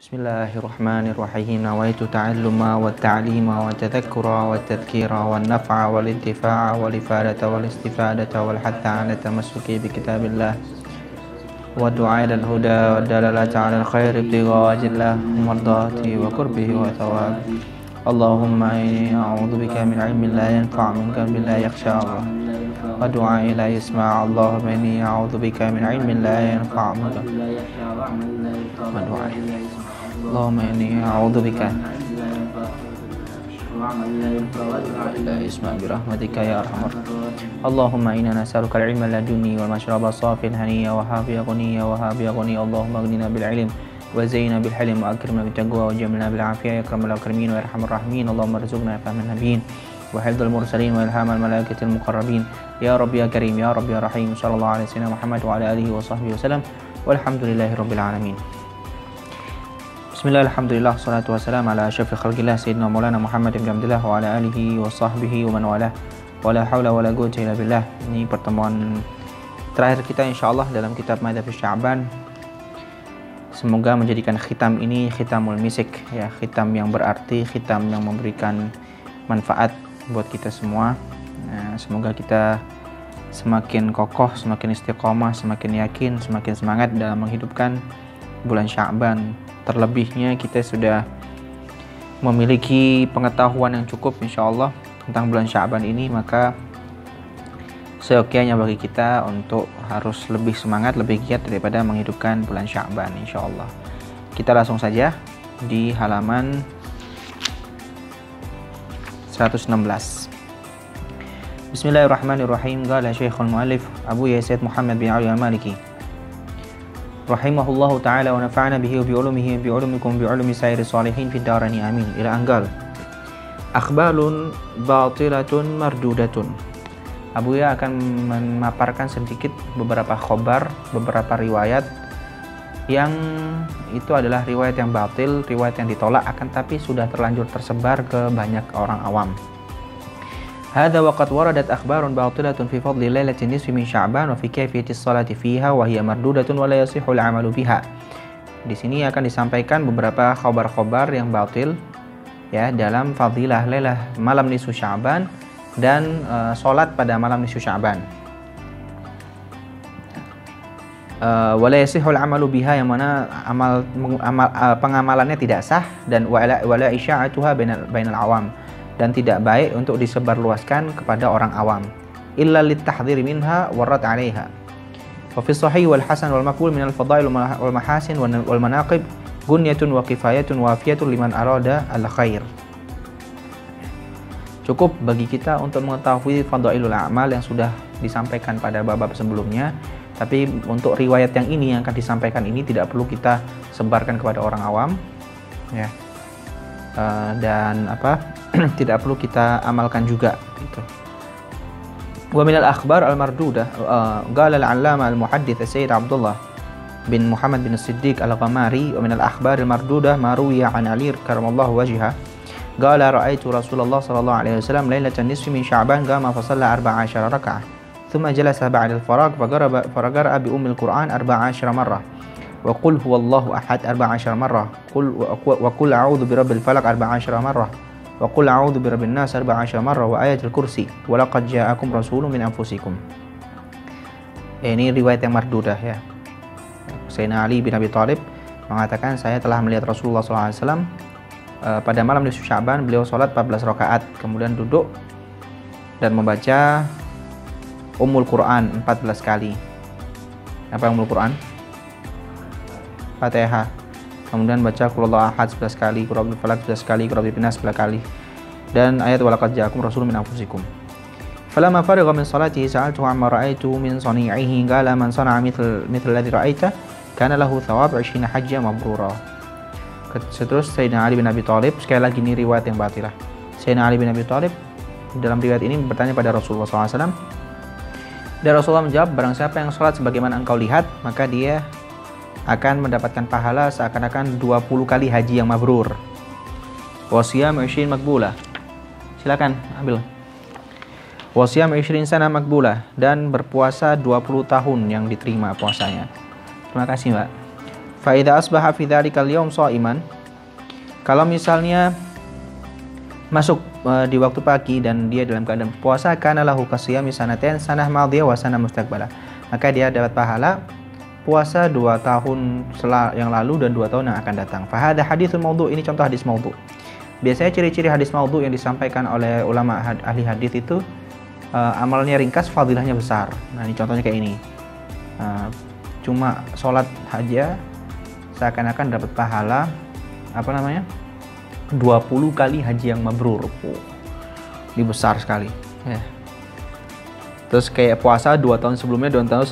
Bismillahirrahmanirrahim. Nawaitu ta'alluma wa ta'lima wa tadhakkura wa tadhkira wa naf'a wal intifa'a wal ifadata wal istifadata wal hatta 'ala tamassuki bi kitabillah wa du'a ila al-huda wa dalalata 'ala al-khair ibtigha wajhillah mardati wa qurbihi wa thawab. Allahumma inni a'udzu bika min 'ilmin la yanfa' min qalbin la yakhsha Allah wa du'a la yasma'. Allahumma inni a'udzu bika min 'ilmin la yanfa' min qalbin la yakhsha wa du'a Allahumma inni a'udzubika la isma birahmatika ya arhamar. Allahumma inna nas'aluka al-ilma ladunni wal mashraba safin haniya wa hafiya ghaniya wa hafiya ghani. Allahumma aghnina bil ilm wa zayyina bil hilm wa akrimna bit taqwa wa jamilna bil afiyah ya akramal akramin wa arhamar rahimin. Allahumma arzuqna fahman nabiyyin wa hifdzal mursalin wa ilhamal malaikatil muqarrabin ya rabbi ya karim ya rabbi ya rahim. Sallallahu alaihi wasallam Muhammad wa ala alihi wa sahbihi wasallam walhamdulillahirabbil alamin. Bismillah, alhamdulillah, salatu wassalamu ala asyrafil khalqillah sayyidina maulana Muhammad bin Abdullah wa ala alihi wa sahbihi wa man walah wa la hawla wa la quwwata illa billah. Ini pertemuan terakhir kita insyaallah dalam kitab Madhhabus Sya'ban. Semoga menjadikan khitam ini khitamul misik, ya, khitam yang berarti, khitam yang memberikan manfaat buat kita semua. Semoga kita semakin kokoh, semakin istiqomah, semakin yakin, semakin semangat dalam menghidupkan bulan Sya'ban. Terlebihnya kita sudah memiliki pengetahuan yang cukup insyaallah tentang bulan Sya'ban ini, maka seyogyanya bagi kita untuk harus lebih semangat, lebih giat daripada menghidupkan bulan Sya'ban insyaallah. Kita langsung saja di halaman 116. Bismillahirrahmanirrahim. Qala Syekhul Mu'allif Abu Yazid Muhammad bin Ali Al-Maliki rahimahullahu ta'ala wa nafa'ana bihi wa bi'ulumihi wa bi'ulumikum bi'ulumi sairi salihin fid darani amin. Ila anggal akhbalun batilatun mardudatun. Abu Ya akan memaparkan sedikit beberapa khobar, beberapa riwayat yang itu adalah riwayat yang batil, riwayat yang ditolak, akan tapi sudah terlanjur tersebar ke banyak orang awam. Hadza waqad waradat akhbarun batilatun fi fadli lailatin nisfi min Sya'ban wa fi kayfiyati sholati fiha wa hiya mardudatun wa la yasihhu al-'amalu biha. Di sini akan disampaikan beberapa khabar-khabar yang batil, ya, dalam fadilah lailah malam nisfu Sya'ban dan salat pada malam nisfu Sya'ban. Wa la yasihhu al-'amalu biha, yang mana pengamalannya tidak sah, dan wa la isya'atuha bainal awam, dan tidak baik untuk disebarluaskan kepada orang awam. Illa litahdhiri minha warad 'alaiha. Wa fi sahih wal hasan wal maqbul min al fadail wal mahasin wal manaqib gunyatun wa kifayatun wa afiyatun liman arada al khair. Cukup bagi kita untuk mengetahui fadailul a'mal yang sudah disampaikan pada bab sebelumnya, tapi untuk riwayat yang ini yang akan disampaikan ini tidak perlu kita sebarkan kepada orang awam, ya. Dan tidak perlu kita amalkan juga gitu. Wa minal akhbar al-mardudah qala al-'allama al-muhaddits Sayyid Abdullah bin Muhammad bin Siddiq al-Ghamari wa minal akhbar al-mardudah ma ruwiya 'an Ali karamallahu wajhah qala ra'aitu Rasulullah sallallahu alaihi wasallam lailatan nisfi min Sya'ban qama fa shalla 14 rak'ah thumma jalasa ba'da al-faragh fa qara'a bi ummil Qur'an 14 marrah wa qul huwallahu ahad 14 marrah wa qul a'udzu birabbil falaq 14 marrah wa qul a'udzu birabbin nas 14 marrah wa ayatul kursi wa laqad ja'akum rasulun min anfusikum. Ini riwayat yang mardudah, ya. Sayyidina Ali bin Abi Thalib mengatakan, saya telah melihat Rasulullah SAW pada malam nisfu Sya'ban, beliau sholat 14 rakaat, kemudian duduk dan membaca Ummul Quran 14 kali. Apa Ummul Quran? Fatihah. Kemudian baca Qul Huwallahu ahad 11 kali, Qul Rabbil falaq 11 kali, Qul Rabbin nas 11 kali, dan ayat walaqad ja'akum rasulun min anfusikum. Falamma faragha min salatihi sa'altuhu amma ra'aitu min sani'ihi qala man sana'a mithl alladhi ra'aita kana lahu thawab 20 hajjah mabrura. Terus Sayyidina Ali bin Abi Thalib, sekali lagi ini riwayat yang batilah. Sayyidina Ali bin Abi Thalib dalam riwayat ini bertanya pada Rasulullah SAW, dan Rasulullah menjawab, barang siapa yang sholat sebagaimana engkau lihat, maka dia akan mendapatkan pahala seakan-akan 20 kali haji yang mabrur. Wasiyam 20 makbulah. Silakan ambil. Wasiyam 20 sana makbulah, dan berpuasa 20 tahun yang diterima puasanya. Terima kasih, Mbak. Fa idza asbaha fi dzalikal yaum sha'iman, kalau misalnya masuk di waktu pagi dan dia dalam keadaan puasa, kana lahu kasiyami sanatain sanah madhiyah wa sanah mustaqbalah, maka dia dapat pahala puasa 2 tahun yang lalu dan 2 tahun yang akan datang. Fa hadza haditsul maudhu', ini contoh hadis maudhu'. Biasanya ciri-ciri hadis maudhu' yang disampaikan oleh ulama ahli hadis itu amalnya ringkas, fadilahnya besar. Nah, ini contohnya kayak ini. Cuma sholat aja seakan-akan dapat pahala 20 kali haji yang mabrur. Ini besar sekali ya. Terus kayak puasa 2 tahun sebelumnya, 2 tahun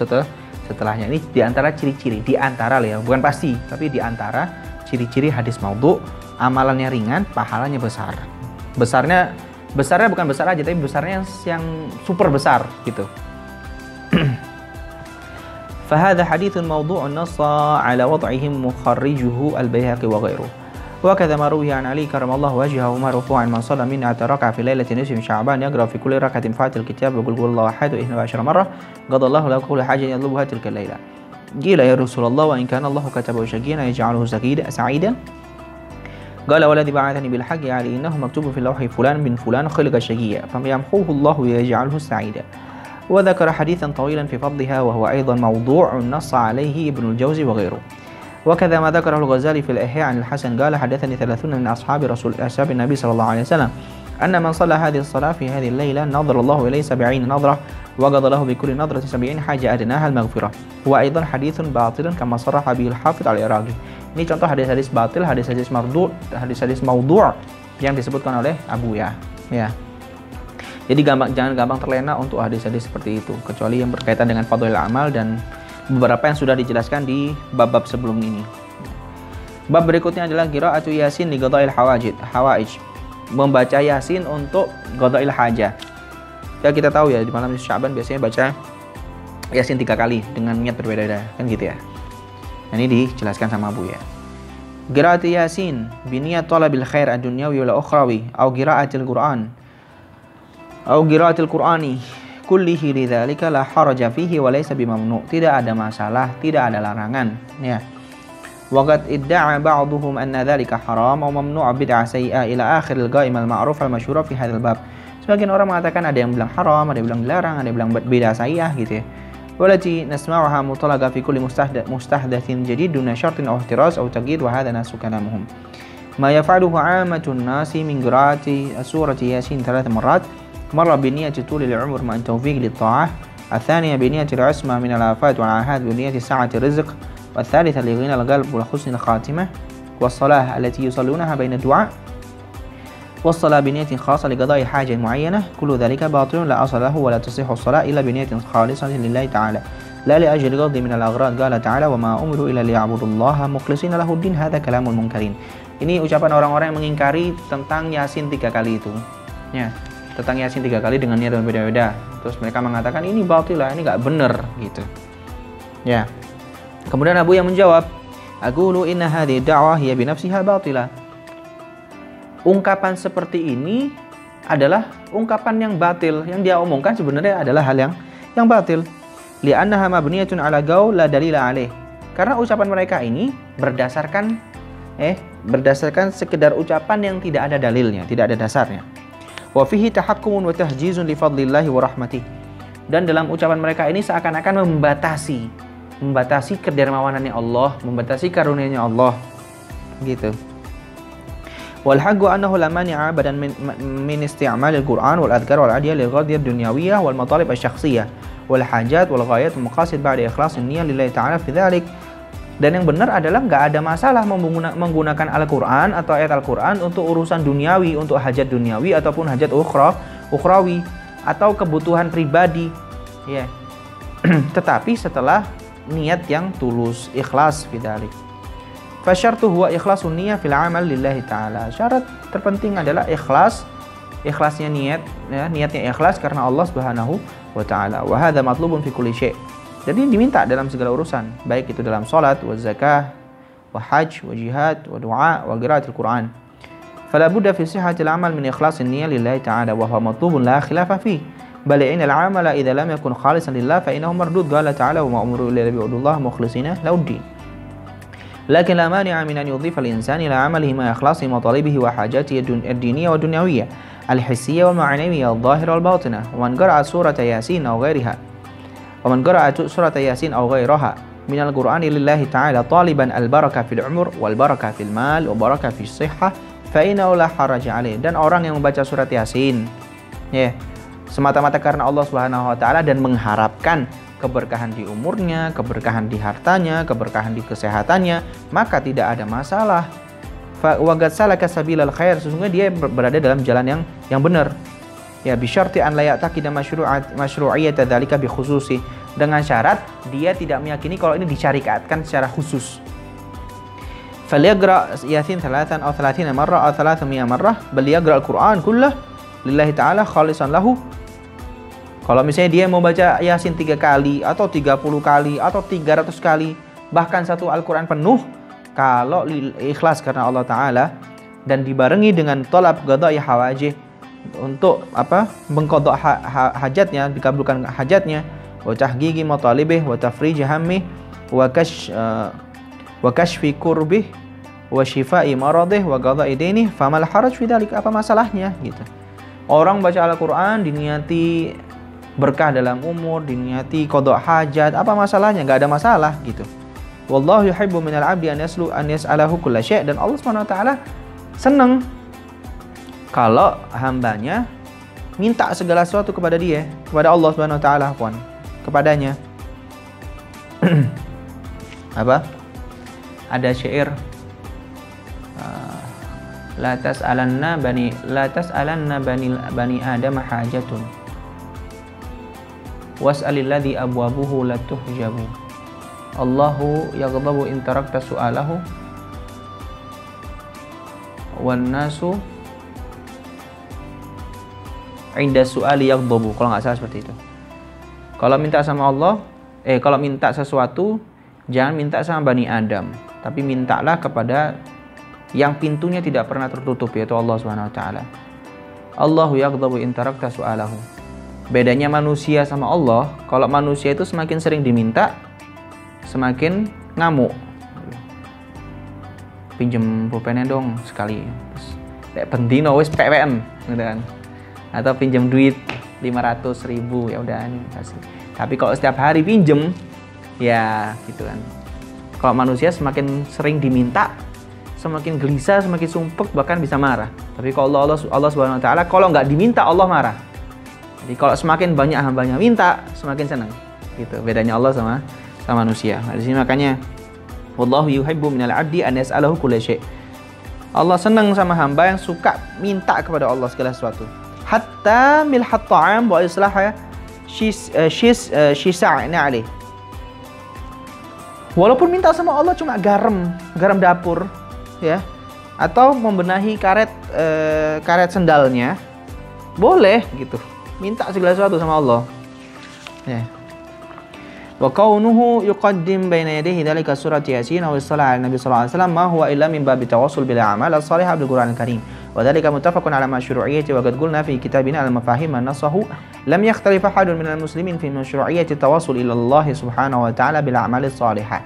setelahnya. Ini diantara ciri-ciri, diantara ya, bukan pasti, tapi diantara ciri-ciri hadis maudhu'. Amalannya ringan, pahalanya besar. Besarnya bukan besar aja, tapi besarnya yang super besar gitu. فهذا حديث موضوع نص على وضعه مخرجه البيهقي وغيره وكذا ما روي عن علي كرم الله وجهه مرفوعا من صلى من ركعة في ليلة نصف من شعبان يقرأ في كل ركعة فاتحة الكتاب ويقول قل الله أحد 12 مرة قضى الله له كل حاجة يطلبها تلك الليلة. قيل يا رسول الله وإن كان الله كتبه شقيا يجعله سعيدا؟ قال والذي بعثني بالحق يعني إنه مكتوب في اللوح فلان بن فلان خلق شقيا فيمحوه الله ويجعله سعيدا. وذكر حديثا طويلا في فضلها وهو أيضا موضوع نص عليه ابن الجوزي وغيره. وكذا ما ذكره الغزالي في الإحياء عن الحسن قال حدثني 30 من أصحاب النبي صلى الله عليه وسلم أن من صلى هذه الصلاة في هذه الليلة نظر الله إليه 70 نظرة وقضى له بكل نظرة 70 حاجة أدناها المغفرة. هو أيضا حديث باطل كما صرح به الحافظ العراقي. Ini contoh hadis-hadis batil, hadis-hadis maudhu' yang disebutkan oleh Abu ya. Jadi jangan gampang terlena untuk hadis-hadis seperti itu, kecuali yang berkaitan dengan fadhilul amal dan beberapa yang sudah dijelaskan di bab-bab sebelum ini. Bab berikutnya adalah qira'atu yasin li qada'il hawaij. Membaca yasin untuk qada'il hajah. Ya, kita tahu ya, di malam Sya'ban biasanya baca yasin 3 kali dengan niat berbeda-beda, kan gitu ya. Ini dijelaskan sama Abu ya. Qira'atu yasin bi niyat talabil khair ad-dunyawi wal ukhrawi atau qira'atil Qur'an atau qira'atil Qur'ani kullihi lidzalika la haraja fihi wa laysa bimamnu'. Tidak ada masalah, tidak ada larangan ya. Waqad idda'a ba'dhum anna dzalika haram wa mamnu' bid'ah sayyi'ah ila akhir al-qa'imah al-ma'ruf al-masyhur fi hadzal bab. Sebagian orang mengatakan ada yang bilang haram, ada yang bilang dilarang, ada yang bilang bid'ah sayyi'ah gitu ya. والتي نسمعها مطلقة في كل مستحدث جديد دون شرط أو احتراز أو تقييد وهذا ناس كلامهم. ما يفعله عامة الناس من قراءة سورة ياسين 3 مرات، مرة بنية طول العمر مع التوفيق للطاعة، الثانية بنية العصمة من الآفات والعاهات بنية سعة الرزق، والثالثة لغنى القلب وحسن الخاتمة، والصلاة التي يصلونها بين الدعاء، والصلاة بنية خاصة لقضاء حاجة معينة. كل ذلك باطل لا أصل له ولا تصح الصلاة إلا بنية خالصة لله تعالى لا لأجل غض من الأغراض. قال تعالى وما أمروا إلا ليعبدوا الله مخلصين له الدين هذا كلام المنكرين. Ini ucapan orang-orang yang mengingkari tentang Yasin 3 kali itu ya, tentang Yasin 3 kali dengan niat yang berbeda-beda. Terus mereka mengatakan ini batil lah, ini nggak benar gitu ya. Kemudian Abu yang menjawab, aqulu inna hadhihi da'wah hiya binafsiha batilah. Ungkapan seperti ini adalah ungkapan yang batil, yang dia omongkan sebenarnya adalah hal yang batil. Li'annaha mabniyatun 'ala qaul la dalila 'alaih. Karena ucapan mereka ini berdasarkan sekedar ucapan yang tidak ada dalilnya, tidak ada dasarnya. Wa fihi tahakkumun wa tahjizun li fadlillahi wa rahmatih. Dan dalam ucapan mereka ini seakan-akan membatasi kedermawanannya Allah, membatasi karunia-Nya Allah gitu. Wal haqqu annahu la mani'a abadan min isti'mal al-Qur'an wal adhkar wal adiyah lil ghadiyah ad-dunyawiyah wal matalib asy-syakhsiyah wal hajat wal ghayat wal maqasid ba'da ikhlas an-niyyah lillahi ta'ala fi dzalik. Dan yang benar adalah nggak ada masalah menggunakan Al-Qur'an atau ayat Al-Qur'an untuk urusan duniawi, untuk hajat duniawi ataupun hajat ukhrawi atau kebutuhan pribadi ya. Tetapi setelah niat yang tulus, ikhlas fi dzalik. Fasyartu huwa ikhlasun niyyah fil amal lillahi ta'ala. Syarat terpenting adalah ikhlasnya niat ya, niatnya ikhlas karena Allah Subhanahu wa ta'ala. Wa hadza matlubun fi kulli syai'. Jadi diminta dalam segala urusan, baik itu dalam salat, wa zakah, wa hajj, wa jihad, wa du'a, wa qiraatul Qur'an. Fala budda fi sihhatil amal min ikhlasin niyyah lillahi ta'ala wa huwa matlubun la khilafa fihi. Bal innal amala idza lam yakun khalisan lillah fa innahu mardud. Qala ta'ala wa ma umiru illa liya'budullaha mukhlishina lahu-ddin. Lakin la mani'a min an yudhifa al-insani ila 'amalihi ma ikhlasi matalibihi wa hajatihi ad-diniyah wa dunyawiyah al-hissiyah wal ma'nawiyyah adh-dhahirah wal batinah. Wa man qara'a surata Yasin aw ghairiha wa man qara'a surata Yasin aw ghairaha min al-Qur'ani lillahi ta'ala taliban al-barakah fil umur wal barakah fil mal wa barakah fis sihhah fa innahu la haraja 'alaihi. Dan orang yang membaca surat Yasin semata-mata karena Allah Subhanahu wa taala dan mengharapkan keberkahan di umurnya, keberkahan di hartanya, keberkahan di kesehatannya, maka tidak ada masalah. Fa waqad salaka sabilal khair, sesungguhnya dia berada dalam jalan yang benar. Ya, bi syarti an la ya'taqida masyru'iyyata dzalika bi khususi, dengan syarat dia tidak meyakini kalau ini disyariatkan secara khusus. Falyaqra Yasin 3 atau 30 marrah atau 300 marrah, bal yaqra al-Qur'an kullahu lillahi ta'ala khalisan lahu. Kalau misalnya dia mau baca Yasin 3 kali atau 30 kali atau 300 kali, bahkan satu Al-Quran penuh, kalau ikhlas karena Allah Ta'ala dan dibarengi dengan tolab qada'i hawajih, untuk mengqada' hajatnya, dikabulkan hajatnya, wa tahqiqi matalibih wa tafriji hammih wa kashfi kurbih wa shifai maradih wa qada'i dainih famal haraj fi dzalik, apa masalahnya gitu. Orang baca Al-Quran diniati berkah dalam umur, diniati qada' hajat, apa masalahnya? Enggak ada masalah gitu. Wallahu yuhibbu minal 'abdi an yas'alahu kulla syai', dan Allah Subhanahu wa taala senang kalau hambanya minta segala sesuatu kepada dia, kepada Allah Subhanahu wa taala, kepadanya. Ada syair la tas'alanna bani adam hajatun was'alilladzi abwabuhu la tuhjabu. Allahu yaghdabu in tarakta su'alahu wan nasu 'inda su'ali yaghdabu. Kalau enggak salah seperti itu. Kalau minta sama Allah, kalau minta sesuatu jangan minta sama Bani Adam, tapi mintalah kepada yang pintunya tidak pernah tertutup, yaitu Allah Subhanahu wa taala. Allahu yaghdabu in tarakta su'alahu. Bedanya manusia sama Allah, kalau manusia itu semakin sering diminta, semakin ngamuk. Pinjem pulpennya dong sekali. Pendino wis PWN gitu kan. Atau pinjem duit 500.000, ya udah ini kasih. Tapi kalau setiap hari pinjem, ya gitu kan. Kalau manusia semakin sering diminta, semakin gelisah, semakin sumpek, bahkan bisa marah. Tapi kalau Allah Subhanahu wa taala, kalau nggak diminta Allah marah. Jadi kalau semakin banyak hambanya minta, semakin senang. Gitu. Bedanya Allah sama manusia. Nah, di sini makanya wallahu yuhibbu minal 'abdi an yas'alahu kulla syai'. Allah senang sama hamba yang suka minta kepada Allah segala sesuatu. Hatta milhat ta'am wa islaha shisa'na 'alaih. Walaupun minta sama Allah cuma garam dapur, ya, atau membenahi karet sendalnya, boleh gitu. Minta segala sesuatu sama Allah. Ya. Wa kaunuhu yuqaddim baina yadayhi dzalika surat Yasin aw as-salat ala Nabi sallallahu alaihi wasallam ma huwa illa min babi tawassul bil a'mal as-salihah bil Qur'anil Karim. Wa dzalika muttafaqun ala masyru'iyyati wa qad qulna fi kitabina al-mafahim an-nasahu lam yakhtalif ahadun minal muslimin fi masyru'iyyati tawassul ila Allah subhanahu wa ta'ala bil a'malis salihah.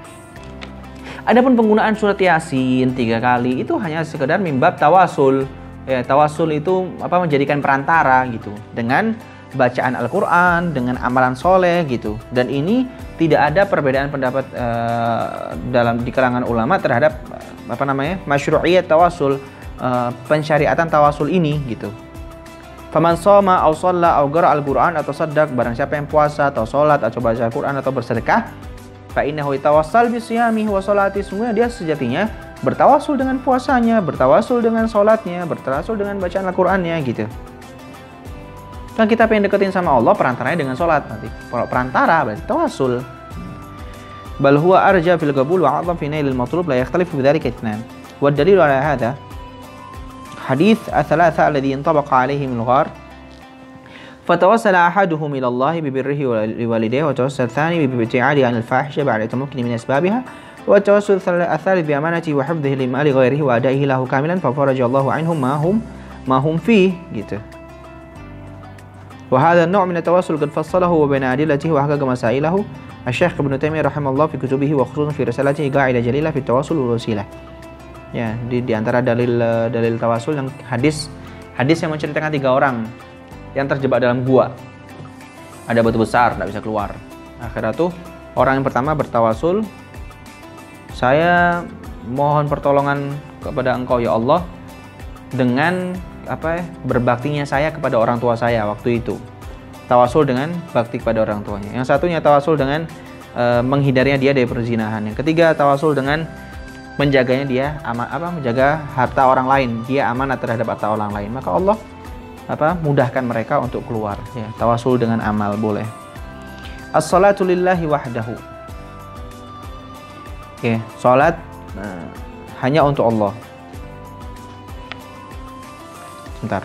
Adapun penggunaan surat Yasin 3 kali itu hanya sekedar mimbab tawasul. Ya, tawasul itu menjadikan perantara gitu dengan bacaan Al-Quran, dengan amalan soleh gitu. Dan ini tidak ada perbedaan pendapat di kalangan ulama terhadap masyru'iyyat tawasul, pensyariatan tawasul ini gitu. Faman shoma aw shalla aw qara al-Qur'an atau saddaq, barang siapa yang puasa atau salat atau baca Al-Qur'an atau bersedekah, fa innahu yatawassal bi siyamihi wa salati, sungguh dia sejatinya bertawasul dengan puasanya, bertawasul dengan sholatnya, bertawasul dengan bacaan Al-Qur'annya gitu. Kan kita pengen deketin sama Allah, perantaranya dengan sholat nanti. Kalau perantara berarti tawasul. Bal huwa arja fil qabul wa a'dham fi nailil matlub la yakhtalifu bidzalika ithnan. Wa ad-dalil ala hadha hadits ats-tsalatsa alladhi intabaqa 'alaihim al-ghar. Fatawassala ahaduhum ila Allah bi birrihi wa liwalidayhi wa tawassala ath-thani bi ibti'adihi 'anil fahisha ba'da tamakkuni min asbabiha. Wa tawassul ats-tsalits bi amanatihi wa hifdhihi li mali ghairihi wa adaihi lahu kamilan fa farajallahu 'anhum ma hum fi gitu. Wa hadha an-naw' min at-tawassul qad fassalahu wa baina adillatihi wa haqaqa masailahu Asy-Syaikh Ibnu Taimiyah rahimallahu fi kutubihi wa khususan fi risalatihi Qaidah Jalilah fi Tawassul wal Wasilah. Ya, di antara dalil tawasul yang hadis yang menceritakan 3 orang yang terjebak dalam gua. Ada batu besar, tidak bisa keluar. Akhirnya tuh orang yang pertama bertawasul, saya mohon pertolongan kepada Engkau ya Allah dengan berbaktinya saya kepada orang tua saya waktu itu. Tawasul dengan bakti kepada orang tuanya. Yang satunya tawasul dengan menghindarinya dia dari perzinahan. Yang ketiga tawasul dengan menjaganya dia menjaga harta orang lain. Dia amanat terhadap harta orang lain. Maka Allah mudahkan mereka untuk keluar. Ya, tawasul dengan amal boleh. As-salatu lillahi wahdahu. Oke, salat hanya untuk Allah. Bentar.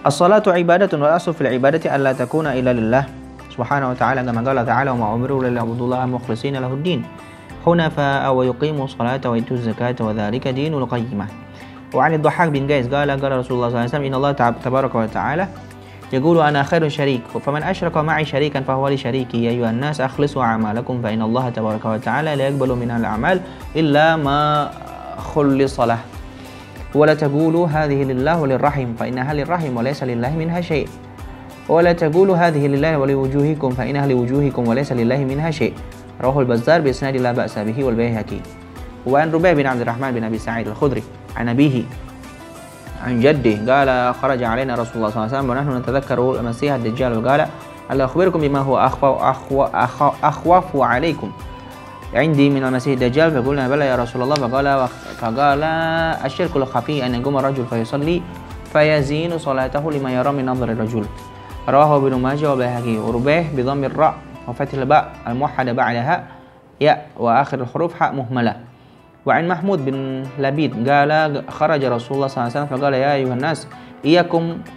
As-salatu ibadatun wal aslu fil ibadati alla takuna illa lillah subhanahu wa ta'ala kama qala ta'ala wa ma umiru illa liya'budullaha mukhlishina lahud-din hunafa'a wa yuqimu as-salata wa yu'tu az-zakata wa dhalika dinul qayyimah. Wa 'an ad-Dhahhak bin Qais qala Rasulullah sallallahu alaihi wasallam inna Allah tabaraka wa ta'ala yaqulu ana khairun syarik faman asyraka ma'i syarikan fa huwa li syariki ya ayyuhan nas akhlisu a'malakum fa inna Allah tabaraka wa ta'ala la yaqbalu minal a'mal illa ma khulisa lahu. ولا تقولوا هذه لله وللرحم فإنها للرحم وليس لله منها شيء ولا تقولوا هذه لله ولوجوهكم فإنها لوجوهكم وليس لله منها شيء رواه البزار بإسناد لا بأس به والبيهقي. وعن ربيع بن عبد الرحمن بن أبي سعيد الخدري عن أبيه عن جده قال خرج علينا رسول الله صلى الله عليه وسلم ونحن نتذكر المسيح الدجال وقال ألا أخبركم بما هو أخوف عليكم عندي من المسيح الدجال فقلنا بلى يا رسول الله فقال الشرك الخفي أن يقوم الرجل فيصلي فيزين صلاته لما يرى من نظر الرجل رواه ابن ماجه والبيهقي. وربيح بضم الراء وفتح الباء الموحدة بعدها ياء وآخر الحروف حاء مهملة. وعن محمود بن لبيد قال خرج رسول الله صلى الله عليه وسلم فقال يا أيها الناس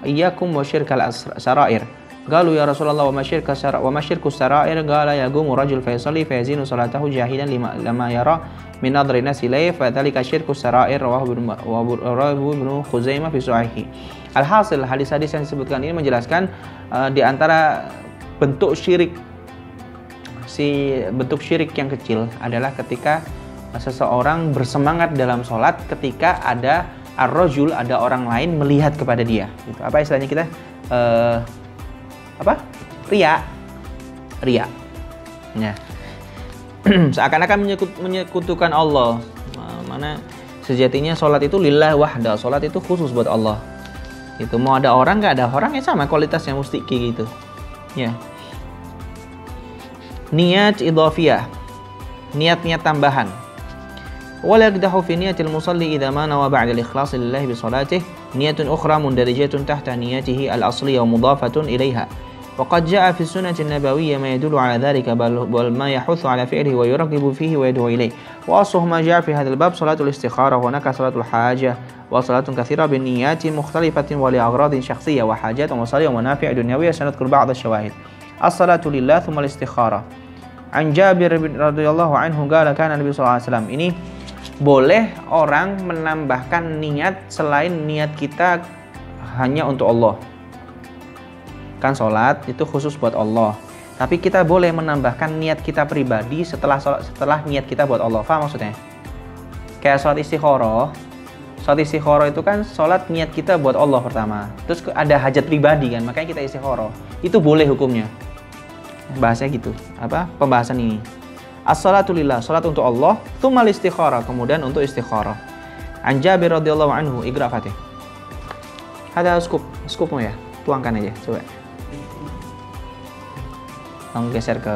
إياكم وشرك السرائر قالوا يا رسول الله وما شرك السرائر قال يقوم رجل فيصلي فيزين صلاته جاهلا لما يرى من نظر الناس إليه فذلك شرك السرائر رواه ابن خزيمة في صحيحه. Alhasil hadis-hadis yang disebutkan ini menjelaskan di antara bentuk syirik yang kecil adalah ketika seseorang bersemangat dalam sholat ketika ada ar-rajul, ada orang lain melihat kepada dia. Gitu. Apa istilahnya kita? Riya. Ya. Seakan-akan menyekutukan Allah. Mana sejatinya sholat itu lillah wahda. Sholat itu khusus buat Allah. Itu mau ada orang nggak ada orang ya sama kualitasnya mustiki gitu. Ya. Niat idhafiyah. Niat-niat tambahan. Wala yaqdahu fi niyatil musalli idza ma nawa ba'da al-ikhlas lillahi bi salatihi niyatun ukhra mundarijatun tahta niyatihi al-asliyah wa mudafatun ilaiha. وقد جاء في السنة النبوية ما يدل على ذلك بل ما يحث على فعله ويرغب فيه ويدعو إليه. وأصله ما جاء في هذا الباب صلاة الاستخارة وهناك صلاة الحاجة وصلاة كثيرة بالنيات مختلفة ولأغراض شخصية وحاجات ومصالح ومنافع دنيوية سنذكر بعض الشواهد. الصلاة لله ثم الاستخارة. عن جابر رضي الله عنه قال كان النبي صلى الله عليه وسلم. Ini boleh orang menambahkan niat selain niat kita hanya untuk Allah. Kan sholat itu khusus buat Allah. Tapi kita boleh menambahkan niat kita pribadi setelah niat kita buat Allah. Faham maksudnya? Kayak sholat istikharah. Sholat istikharah itu kan sholat niat kita buat Allah pertama. Terus ada hajat pribadi kan, makanya kita istikharah. Itu boleh hukumnya. Bahasanya gitu. Pembahasan ini. As-salatu lillah, sholat untuk Allah. Tsummal istikharah, kemudian untuk istikharah. An Jabir radhiyallahu anhu, iqra Fatih. Ada skupmu ya? Tuangkan aja, coba. Langsung geser ke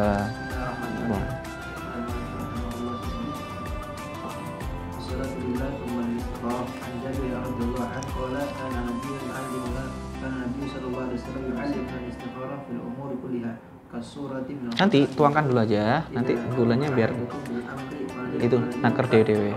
nanti tuangkan dulu aja, nanti gulanya biar itu naker dewe-dewe.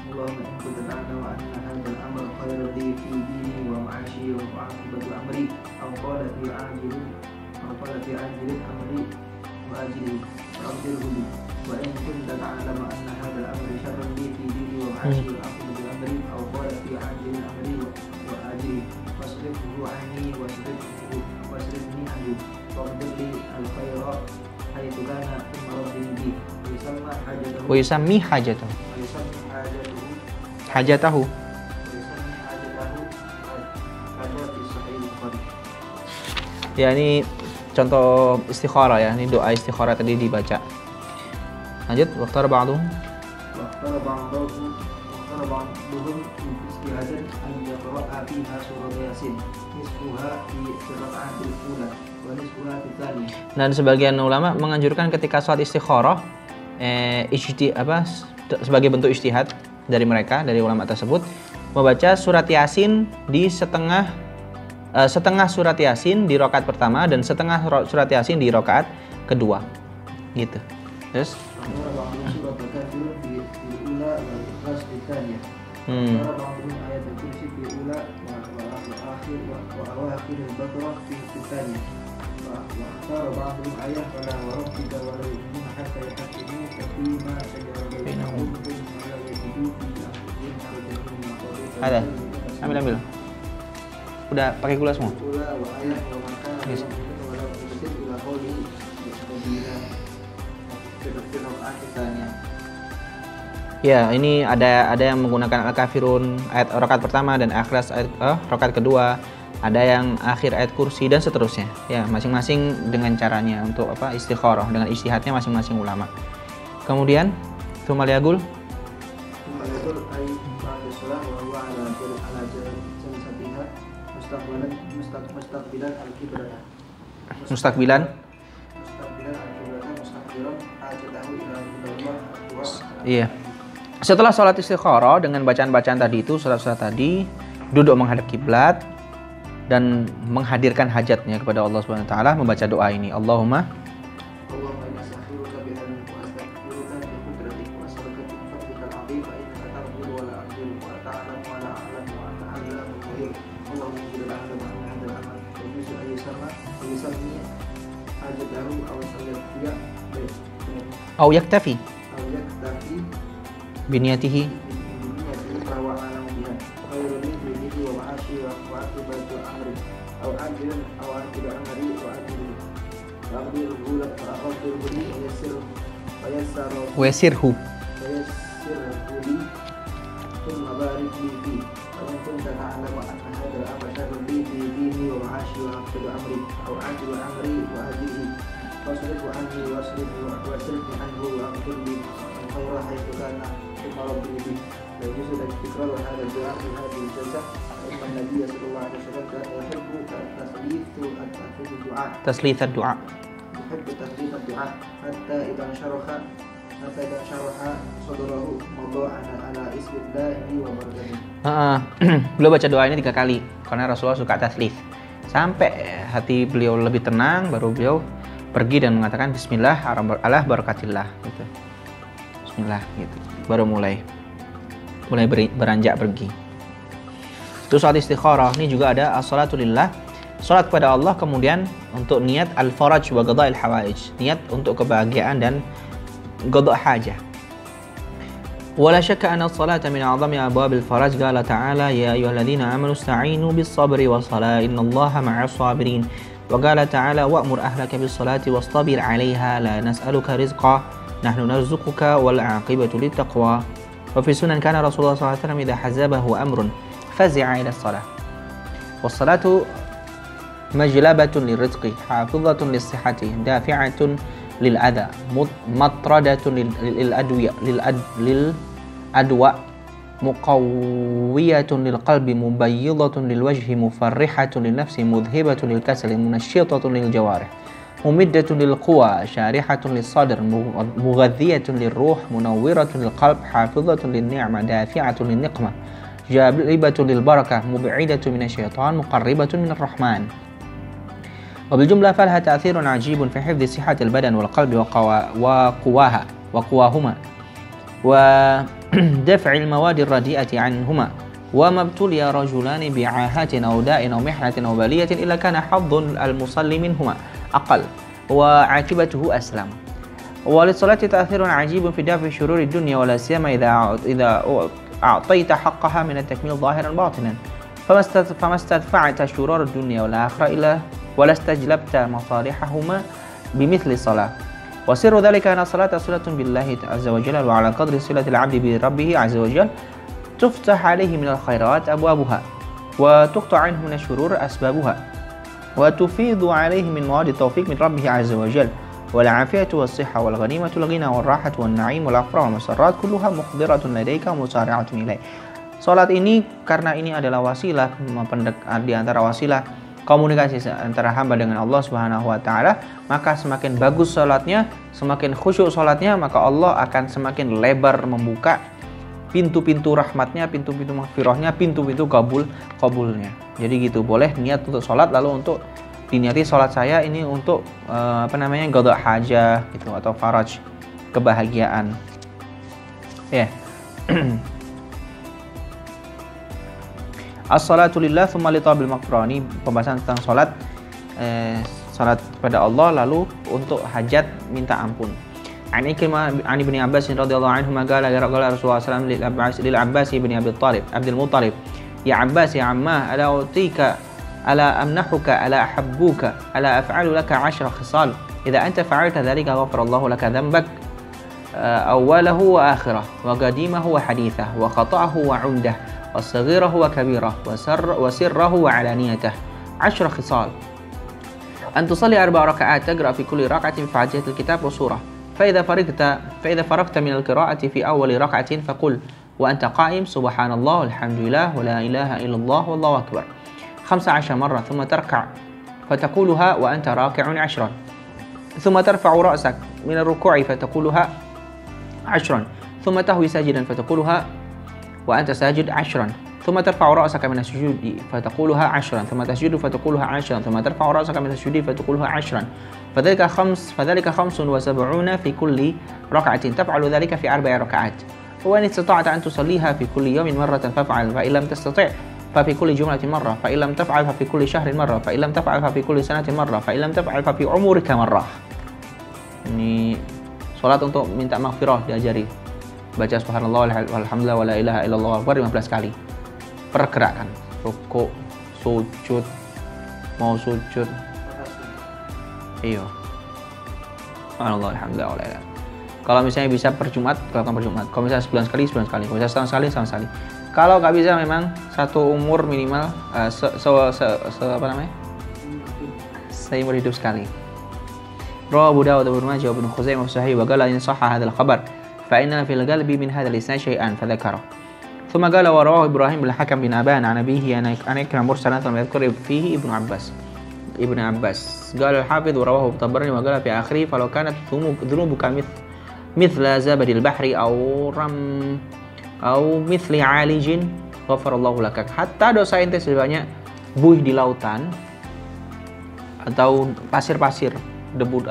اللهم إن كنت تعلم أن هذا الأمر خير لي في ديني ومعاشي وعاقبة أمري أو قال في عاجل أمري وآجله فأبدله لي وإن كنت تعلم أن هذا الأمر شر لي في ديني ومعاشي وعاقبة أمري أو قال في عاجل أمري وآجله واصرفه عني واصرفني عنه واقدر لي الخير حيث كان ثم ردني به ويسمي حاجته حاجته ya, ini contoh istikharah ya, ini doa istikharah tadi dibaca. Lanjut, waqtara ba'duhum istihazan an yaqra'a fiha surah Yasin nisfuha fi raka'atil ula wa nisfuha fi tsaniyah. Dan sebagian ulama menganjurkan ketika sholat istikharah sebagai bentuk ijtihad dari mereka, dari ulama tersebut, membaca surat Yasin di setengah surat Yasin di rakaat pertama dan setengah surat Yasin di rakaat kedua, gitu. Terus ada, ambil. Udah pakai gula semua? Yes. Ya, ini ada yang menggunakan Al-Kafirun ayat rakaat pertama dan Ikhlas ayat rakaat kedua. Ada yang akhir ayat kursi dan seterusnya. Ya, masing-masing dengan caranya untuk istikharah, dengan ijtihadnya masing-masing ulama. Kemudian Tsumaliagul Mustakbilan iya. Setelah sholat istikharah dengan bacaan-bacaan tadi itu, surat-surat tadi, duduk menghadap kiblat dan menghadirkan hajatnya kepada Allah Subhanahu wa taala, membaca doa ini. Allahumma au yaktafi biniyatihi wayasirhu taslith ad-du'a hatta idza syaraha sadrahu mawdu'ana ala ismillahi wa barakatuh. Beliau baca doa ini 3 kali karena Rasulullah suka taslith. Sampai hati beliau lebih tenang, baru beliau pergi dan mengatakan bismillah ala barakatillah gitu. Bismillah gitu. Baru mulai beranjak pergi. Terus salat istikharah ini juga ada as-salatu lillah, salat kepada Allah, kemudian untuk niat al-faraj wa qada'il hawaij, niat untuk kebahagiaan dan qada' hajah. Wala syakka anna as-salata min a'zami abwabil faraj, qala ta'ala ya ayyuhalladzina amanu ista'inu bis-sabri was-salati innallaha ma'as sabirin. Wa qala ta'ala wa'mur ahlaka bis-salati wastabir 'alaiha la nas'aluka rizqa nahnu narzuquka wal 'aqibatu lit-taqwa. Wa fi sunan kana Rasulullah sallallahu alaihi wasallam idza hazabahu amrun fazi'a ila as-salah. Was-salatu majlabatun lirizqi hafizatun lis-sihhati dafi'atun lil-adha matradatun lil-adwa muqawwiyatun lil-qalbi mubayyidatun lil-wajhi mufarrihatun lin-nafsi mudhibatun lil-kasali munashshitatun lil-jawarih mumiddatun lil-quwa syarihatun lis-sadr mughadhiyatun lir-ruh munawwiratun lil-qalb hafizatun lin-ni'mah dafi'atun lin-niqmah jalibatun lil-barakah mub'idatun minasyaitan muqarribatun minar-rahman. وبالجملة فلها تأثير عجيب في حفظ صحة البدن والقلب وقواهما ودفع المواد الرديئة عنهما وما ابتلي رجلان بعاهة أو داء أو محنة أو بلية إلا كان حظ المصلي منهما أقل وعاقبته أسلم. وللصلاة تأثير عجيب في دفع شرور الدنيا ولا سيما إذا أعطيت حقها من التكميل ظاهرا باطنا فما استدفعت شرور الدنيا والآخرة إلا ولا استجلبت مصالحهما بمثل الصلاة. وسر ذلك أن الصلاة صلة بالله عز وجل وعلى قدر صلة العبد بربه عز وجل تفتح عليه من الخيرات أبوابها وتقطع عنه من الشرور أسبابها وتفيض عليه من مواد التوفيق من ربه عز وجل والعافية والصحة والغنيمة والغنى والراحة والنعيم والأفراح والمسرات كلها مقدرة لديك ومسارعة إليه. Salat ini karena ini adalah wasilah di antara wasilah komunikasi antara hamba dengan Allah Subhanahu wa taala, maka semakin bagus salatnya, semakin khusyuk salatnya, maka Allah akan semakin lebar membuka pintu-pintu rahmatnya, pintu-pintu maghfirahnya, pintu-pintu kabulnya. Jadi gitu, boleh niat untuk salat lalu untuk diniati salat saya ini untuk qada hajah gitu atau faraj, kebahagiaan. Ya. As-salatu lillah thumma li talabil maghfirah. Ini pembahasan tentang salat kepada Allah lalu untuk hajat minta ampun. An Ikrimah an Ibnu Abbas radhiyallahu anhu qala Rasulullah sallallahu alaihi wasallam lil Abbas ibn Abdul Muttalib, ya Abbas ya ammah ala utika ala amnahuka ala ahabbuka ala af'alu laka 10 khisal idza anta fa'alta dhalika ghafara Allahu laka dhanbak awwalahu wa akhirah wa qadimahu wa hadithahu wa qata'ahu wa 'umdahu وصغيره وكبيره وسره وعلانيته 10 خصال أن تصلي 4 ركعات تقرأ في كل ركعة فاتحة الكتاب وسورة فإذا فرغت من القراءة في أول ركعة فقل وأنت قائم سبحان الله والحمد لله ولا إله إلا الله والله أكبر 15 مرة ثم تركع فتقولها وأنت راكع 10 ثم ترفع رأسك من الركوع فتقولها 10 ثم تهوي ساجدا فتقولها وأنت ساجد 10 ثم ترفع رأسك من السجود فتقولها 10 ثم تسجد فتقولها 10 ثم ترفع رأسك من السجود فتقولها 10 فذلك 75 في كل ركعة تفعل ذلك في 4 ركعات وإن استطعت أن تصليها في كل يوم مرة فافعل فإن لم تستطع ففي كل جمعة مرة فإن لم تفعل ففي كل شهر مرة فإن لم تفعل ففي كل سنة مرة فإن لم تفعل ففي عمرك مرة. Ini salat untuk minta maghfirah diajari. Baca subhanallah walhamdulillah wala ilaha illallah akbar 15 kali. Pergerakan, rukuk, sujud, mau sujud. Iya. Subhanallah walhamdulillah wala ilaha. Kalau misalnya bisa per Jumat, lakukan per Jumat. Kalau misalnya sebulan sekali, sebulan sekali. Kalau misalnya setahun sekali, setahun sekali. Kalau nggak bisa memang satu umur minimal seumur hidup sekali. Rawahu Abu Dawud wa Ibnu Majah wa Ibnu Khuzaimah sahih wa qala in sahha hadzal khabar فإننا في القلب من هذا الإسناد شيئا فذكره ثم قال ورواه إبراهيم بن الحكم بن أبان عن أبيه أن يكرم مرسلا ثم يذكر فيه ابن عباس قال الحافظ ورواه الطبراني وقال في آخره فلو كانت ذنوبك مثل زبد البحر أو مثل عالج غفر الله لك. Hatta dosa ente sebanyak buih di lautan atau pasir-pasir, debu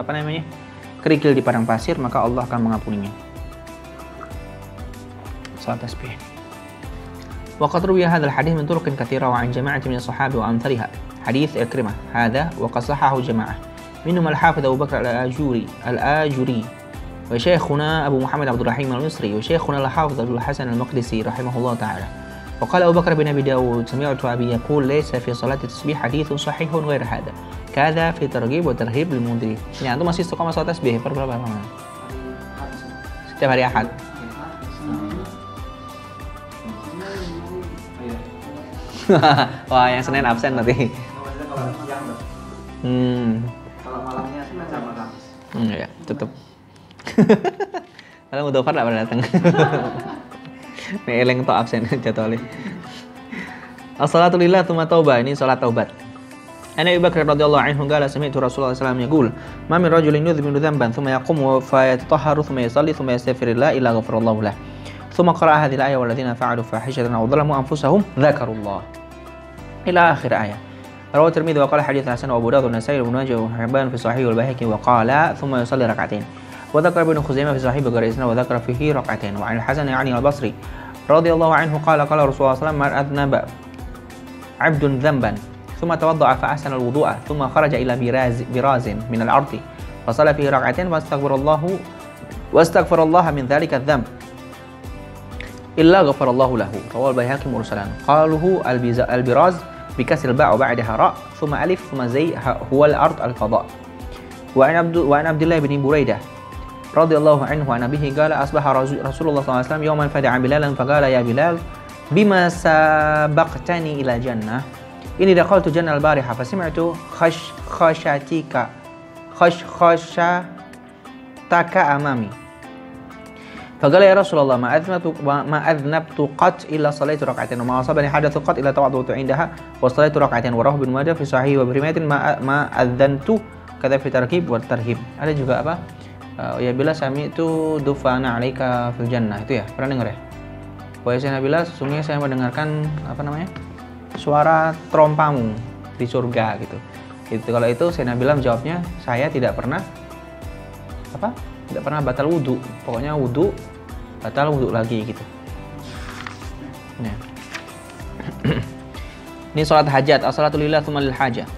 kerikil di padang pasir, maka Allah akan mengampuninya. صلاة تسبيح. وقد روي هذا الحديث من طرق كثيرة وعن جماعة من الصحابة وأمثالها. حديث إكرمة هذا وقد صححه جماعة منهم الحافظ أبو بكر الآجري وشيخنا أبو محمد عبد الرحيم المصري وشيخنا الحافظ أبو الحسن المقدسي رحمه الله تعالى. وقال أبو بكر بن أبي داود سمعت أبي يقول ليس في صلاة التسبيح حديث صحيح غير هذا كذا في ترغيب وترهيب للمنذري. Ya, antum masih istiqamah salat tasbih per berapa lama? Setiap hari Ahad. Wah, yang Senin absen berarti. Kalau malamnya Senin sama Kamis. Ya, tutup. Kalau Mudofar enggak pernah datang. Nih eleng to absen jadwalnya. As-salatu lillah tsumma taubah, ini salat taubat. Ana Abu Bakar radhiyallahu anhu qala sami'tu Rasulullah sallallahu alaihi wasallam yaqul ma min rajulin yudhinu dhanban thumma yaqumu fa yatatahharu thumma yusalli thumma yastaghfirullah illa ghafarallahu lahu. ثم قرأ هذه الآية والذين فعلوا فاحشة أو ظلموا أنفسهم ذكروا الله إلى آخر آية. رواه الترمذي وقال حديث حسن وأبو داود والنسائي وابن ماجه وابن حبان في صحيح والبيهقي وقال ثم يصلي ركعتين. وذكر ابن خزيمة في صحيح بغير إسناد وذكر فيه ركعتين. وعن الحسن يعني البصري رضي الله عنه قال قال رسول الله صلى الله عليه وسلم من أذنب عبد ذنبا ثم توضأ فأحسن الوضوء ثم خرج إلى براز من الأرض فصلى فيه ركعتين واستغفر الله من ذلك الذنب إلا غفر الله له. رواه البيهقي مرسلا. قاله البراز بكسر الباء وبعدها راء ثم ألف ثم زي هو الأرض الفضاء. وعن عبد الله بن بريدة رضي الله عنه عن أبيه قال أصبح رسول الله صلى الله عليه وسلم يوما فدعا بلالا فقال يا بلال بما سبقتني إلى الجنة إني دخلت جنة البارحة فسمعت خشخشتك أمامي فقال يا رسول الله ما أذنبت قط إلا صليت ركعتين وما أصابني حدث قط إلا تواضعت عندها وصليت ركعتين. ورواه ابن ماجه في صحيح وبرواية ما أذنت كذا في targhib wa tarhib. Ada juga apa? Ya bila sami itu dufana alaika fil jannah, itu ya. Pernah dengar ya? Wahai Sayyidina Bilal, sesungguhnya saya mendengarkan apa namanya? Suara trompamu di surga gitu. Itu kalau itu Sayyidina Bilal jawabnya, saya tidak pernah apa? Tidak pernah batal wudu. Pokoknya wudu batal wudu lagi gitu. Ya. Ini salat hajat, as-salatu lillah tsumma lil hajah.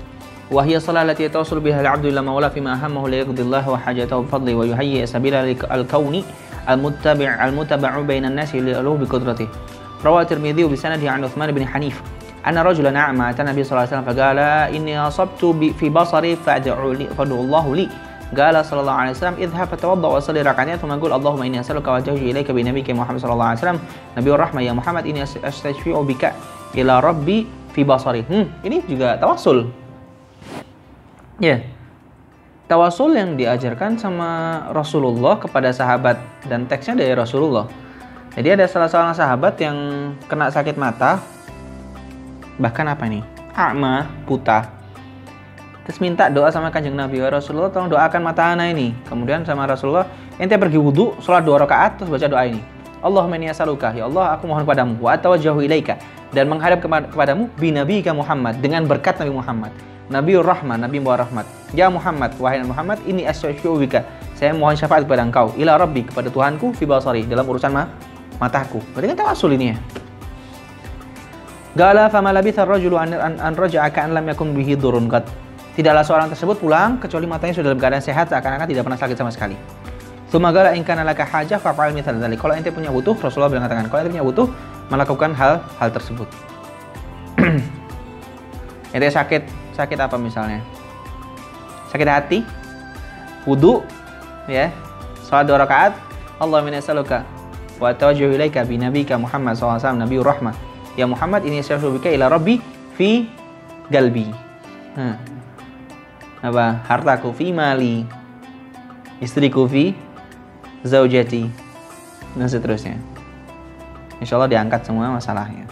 وهي الصلاة التي يتوصل بها العبد إلى مولاه فيما أهمه ليقضي الله وحاجته بفضله ويهيئ سبيل الكون المتبع بين الناس له بقدرته. رواه الترمذي بسنده عن عثمان بن حنيف أن رجلا أعمى أتى النبي صلى الله عليه وسلم فقال إني أصبت في بصري فادعوا الله لي. قال صلى الله عليه وسلم اذهب فتوضأ وصلي ركعتين ثم قل اللهم إني أسألك وأتوجه إليك بنبيك محمد صلى الله عليه وسلم نبي الرحمة يا محمد إني أستشفع بك إلى ربي في بصري. Ini juga tawasul. Ya, tawasul yang diajarkan sama Rasulullah kepada sahabat dan teksnya dari Rasulullah. Jadi ada salah seorang sahabat yang kena sakit mata, bahkan apa nih? A'ma, buta. Terus minta doa sama Kanjeng Nabi, ya Rasulullah tolong doakan mata ana ini. Kemudian sama Rasulullah, ente pergi wudu, sholat 2 rakaat terus baca doa ini. Allahumma inni as'aluka, ya Allah aku mohon padamu, wa atawajjahu ilaika, dan menghadap kepadamu binabiyika Muhammad, dengan berkat Nabi Muhammad. Nabiur Rahman, Nabi Muhammad Rahmat. Ya Muhammad, wahai Muhammad, ini asy'u bika. Saya mohon syafaat kepada engkau. Ila Rabbi, kepada Tuhanku, fi basari, dalam urusan mataku. Berarti kan tawasul ini ya. Gala fama labitha ar-rajulu an raja'a ka'an lam yakun bihi dhurrun qad. Tidaklah seorang tersebut pulang kecuali matanya sudah dalam keadaan sehat, seakan-akan tidak pernah sakit sama sekali. Tsumma qala in kana laka hajah fa'al mithal dzalik. Kalau ente punya butuh, Rasulullah bilang katakan, kalau ente punya butuh, melakukan hal tersebut. Ente sakit apa misalnya? Sakit hati, wudu, ya, salat 2 rakaat. Allahumma inni as'aluka wa atawajjahu ilaika bi nabiyika Muhammad sallallahu alaihi wasallam nabiyur rahmah. Ya Muhammad, ini asy'u bika ila rabbi fi galbi. Apa? Hartaku fi mali, istriku fi zaujati, dan seterusnya. Insyaallah diangkat semua masalahnya.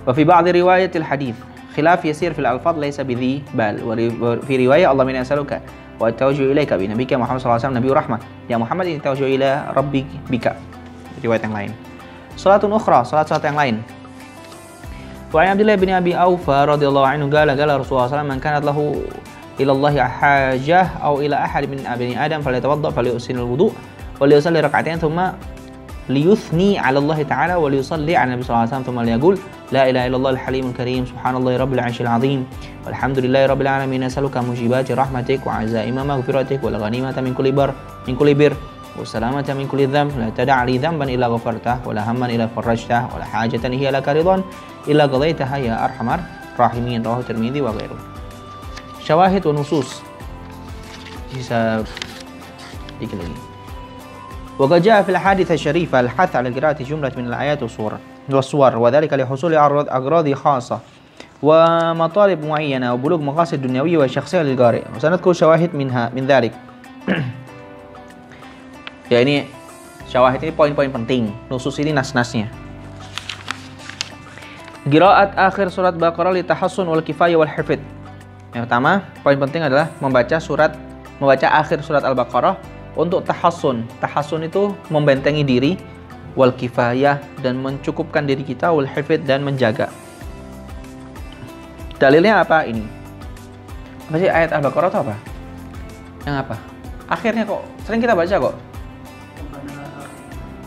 Wa fi ba'd riwayatil hadits khilaf yasir fil alfaz laysa bidhi bal wa fi riwayah Allah min as'aluka wa tawajjuhu ilaika bi nabiyika Muhammad sallallahu alaihi wasallam nabiyur rahmah. Ya Muhammad, ini tawajjuhu ila rabbik bika. Riwayat yang lain. Salatun ukhra, salat yang lain. Wa Abdullah bin Abi Aufa radhiyallahu anhu qala Rasulullah sallallahu alaihi wasallam man kanat lahu ila Allah hajah aw ila ahad min abni adam falyatawadda falyuhsinul wudu wa liyusalli rak'atain thumma liyuthni 'ala Allah ta'ala wa liyusalli 'ala Nabi sallallahu alaihi wasallam thumma liyaqul la ilaha illallah al-halimul karim subhanallahi rabbil 'arsyil 'azim walhamdulillahi rabbil 'alamin as'aluka mujibati rahmatik wa 'azaima maghfiratik wal ghanimata min kulli bir wa salamata min kulli dhanb la tad'a li dhanban illa ghafartah wa la hamman illa farajtah wa la hajatan hiya laka ridwan illa qadaitaha ya arhamar rahimin. Rawahu Tirmidzi wa ghairuh. Syawahid wa nusus. Bisa dikit lagi. وقد جاء في الحادثة الشريفة الحث على قراءة جملة من الآيات والصور وذلك لحصول أغراض خاصة ومطالب معينة وبلوغ مقاصد دنيوية وشخصية للقارئ وسنذكر شواهد من ذلك. Ya, ini syawahid ini poin-poin penting, nusus ini nas-nasnya. Qiraat akhir surat Baqarah li tahassun wal kifayah wal hifdz. Yang pertama, poin penting adalah membaca akhir surat Al-Baqarah untuk tahassun. Tahassun itu membentengi diri, wal kifayah, dan mencukupkan diri kita, wal hifdz, dan menjaga. Dalilnya apa ini? Apa sih ayat Al-Baqarah itu apa? Yang apa? Akhirnya kok sering kita baca kok.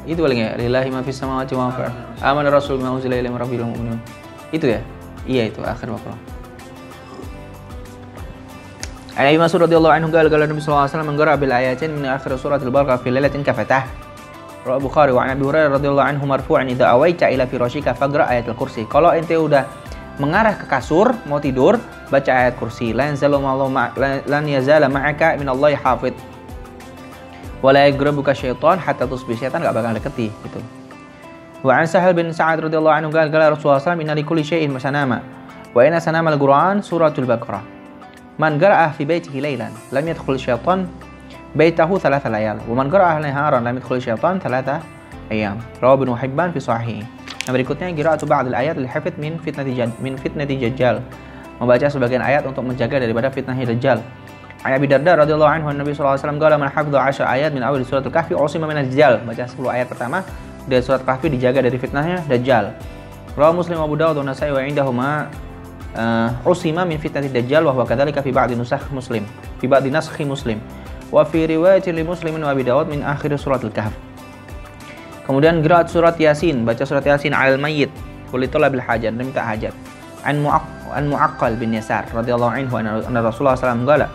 Itu paling ya, lillahi ma fis samawati wa ma fil ardi. Amana rasul bima unzila ilaihi min rabbil mu'minun. Itu ya? Iya itu akhir Baqarah. Abi Mas'ud radhiyallahu anhu qala Nabi sallallahu alaihi wasallam qara'a bil ayatin min akhir suratul Baqarah fi lailatin kafatah. Rawi Bukhari wa Abi Hurairah radhiyallahu anhu marfu'an idza awaita ila firashika faqra ayatul kursi. Kalau ente udah mengarah ke kasur mau tidur, baca ayat kursi. Lan yazala ma'aka min Allahi hafid. Wala yaghrabuka syaitan hatta tusbih. Syaitan enggak bakal deketi gitu. Wa an Sahal bin Sa'ad radhiyallahu anhu qala Rasulullah sallallahu alaihi wasallam inna likulli syai'in sanama. Wa inna sanama al-Qur'an suratul Baqarah. Man qara'a fi baitihi lailan lam yadkhul syaitan baitahu thalatha layal. Wa man qara'a naharan lam yadkhul syaitan thalatha ayyam. Rawi Ibnu Hibban fi sahih. Yang berikutnya qira'atu ba'd al-ayat lil-hifdz min fitnati dajjal. Membaca sebagian ayat untuk menjaga daripada fitnah dajjal. Abi Darda radhiyallahu anhu Nabi sallallahu alaihi wasallam qala man hafidha 10 ayat min awal suratul kahfi usima min ad-dajjal. Baca 10 ayat pertama dari surat kahfi dijaga dari fitnahnya dajjal. Rawi Muslim Abu Dawud wa Nasa'i wa indahuma usima min fitnati dajjal wa huwa kadzalika fi ba'di nusakh Muslim. Fi ba'di naskhi Muslim. Wa fi riwayat li Muslimin wa Abi Dawud min akhir suratul kahf. Kemudian qiraat surat Yasin, baca surat Yasin 'alal mayyit wa li talabil hajat, minta hajat. An Mu'aqqal bin Yasar radhiyallahu anhu anna Rasulullah sallallahu alaihi wasallam qala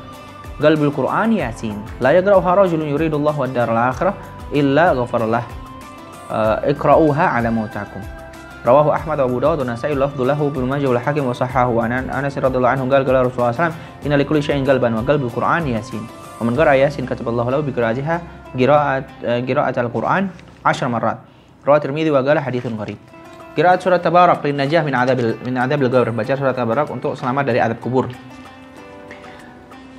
Qalbul Qur'an Yasin la yaqra'uha rajulun yuridullahu ad-daral akhirah illa ghafarallah iqra'uha 'ala mautakum. Rawahu Ahmad wa Abu Dawud wa Nasa'i lafdhuhu bil Majah wal Hakim wa sahahu an Anas radhiyallahu anhu qala Rasulullah sallallahu alaihi wasallam inna likulli syai'in qalban wa qalbul Qur'an Yasin. Wa man qara'a Yasin kataballahu lahu bi qira'atiha qira'at al-Qur'an 10 marrat. Rawahu Tirmidzi wa qala haditsun gharib. Qira'at surat Tabarak lin najah min adabil qabr. Baca surat Tabarak untuk selamat dari adab kubur.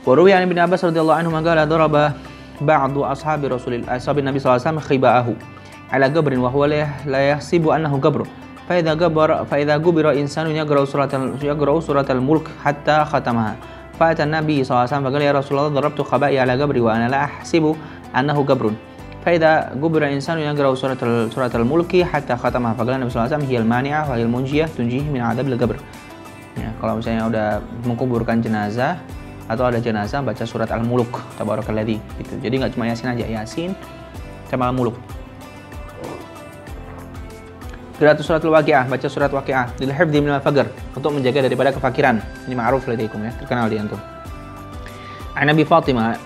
Waruwi an Ibnu Abbas radhiyallahu anhu qala daraba ba'du ashabi Nabi sallallahu alaihi wasallam khiba'ahu ala qabrin wa huwa la yahsibu annahu qabr fa idza gubira insanu yaqra'u suratal mulk hatta khatamaha fa ata Nabi sallallahu alaihi wasallam qala ya Rasulullah darabtu khaba'i ala qabri wa ana la ahsibu annahu qabrun fa idza gubira insanu yaqra'u suratal mulki hatta khatamaha fa qala Nabi sallallahu alaihi wasallam hiyal mani'ah wa hiyal munjiyah tunjihi min adabil qabr. Ya, kalau misalnya udah menguburkan jenazah atau ada jenazah baca surat Al-Muluk tabarakalladzi gitu. Jadi enggak cuma Yasin aja, Yasin sama Al-Muluk. Qira'atu suratul Waqi'ah, baca surat Waqi'ah lil hifdzi minal faqr, untuk menjaga daripada kefakiran. Ini ma'ruf ladaikum ya, terkenal di antum. An Nabi Fatimah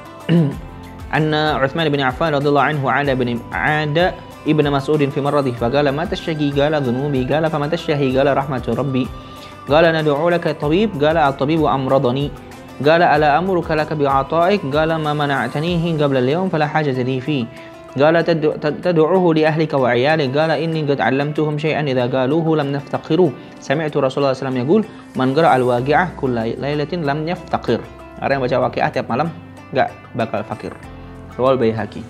anna Utsman bin Affan radhiyallahu anhu ada ibn Mas'ud fi maradihi faqala ma tashki qala dhunubi qala fama tashhi qala rahmatu rabbi qala nad'u laka tabib qala at-tabibu amradani قال ألا أمرك لك بعطائك قال ما منعتنيه قبل اليوم فلا حاجة لي فيه قال تدعوه لأهلك وعيالك قال إني قد علمتهم شيئا إذا قالوه لم نفتقروه سمعت رسول الله صلى الله عليه وسلم يقول من قرأ الواقعة كل ليلة لم يفتقر. Orang yang baca Waqi'ah tiap malam enggak bakal fakir. Rawal Baihaqi.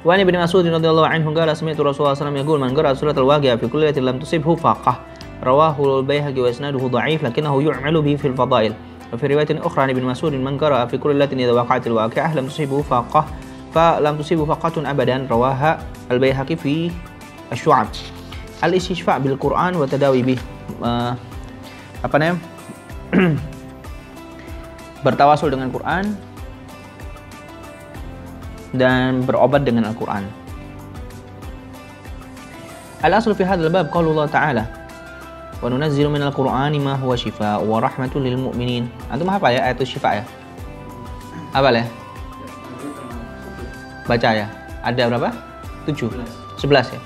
Wa Ibnu Mas'ud radhiyallahu anhu qala sami'tu Rasulullah sallallahu alaihi wasallam yaqul man qara'a suratal waqi'ah fi kulli lailatin lam tusibhu faqah. Rawahu al-Baihaqi wa isnaduhu dha'if lakinnahu yu'malu bihi fil fadail. وفي رواية أخرى عن ابن مسعود من قرأ في كل ليلة إذا وقعت الواقعة لم تصيبه فقة أبدا. رواها البيهقي في الشعب. الاستشفاء بالقرآن وتداوي به. Apa namanya? Bertawasul dengan Quran dan berobat dengan Al-Quran. Al-aslu fi hadzal bab qaulullah ta'ala wa nunazzilu minal qur'ani ma huwa shifaa'un wa rahmatun lil mu'minin. Antum apa ya ayat syifa ya? Apa ya? Baca ya. Ada berapa? 7. 11 ya.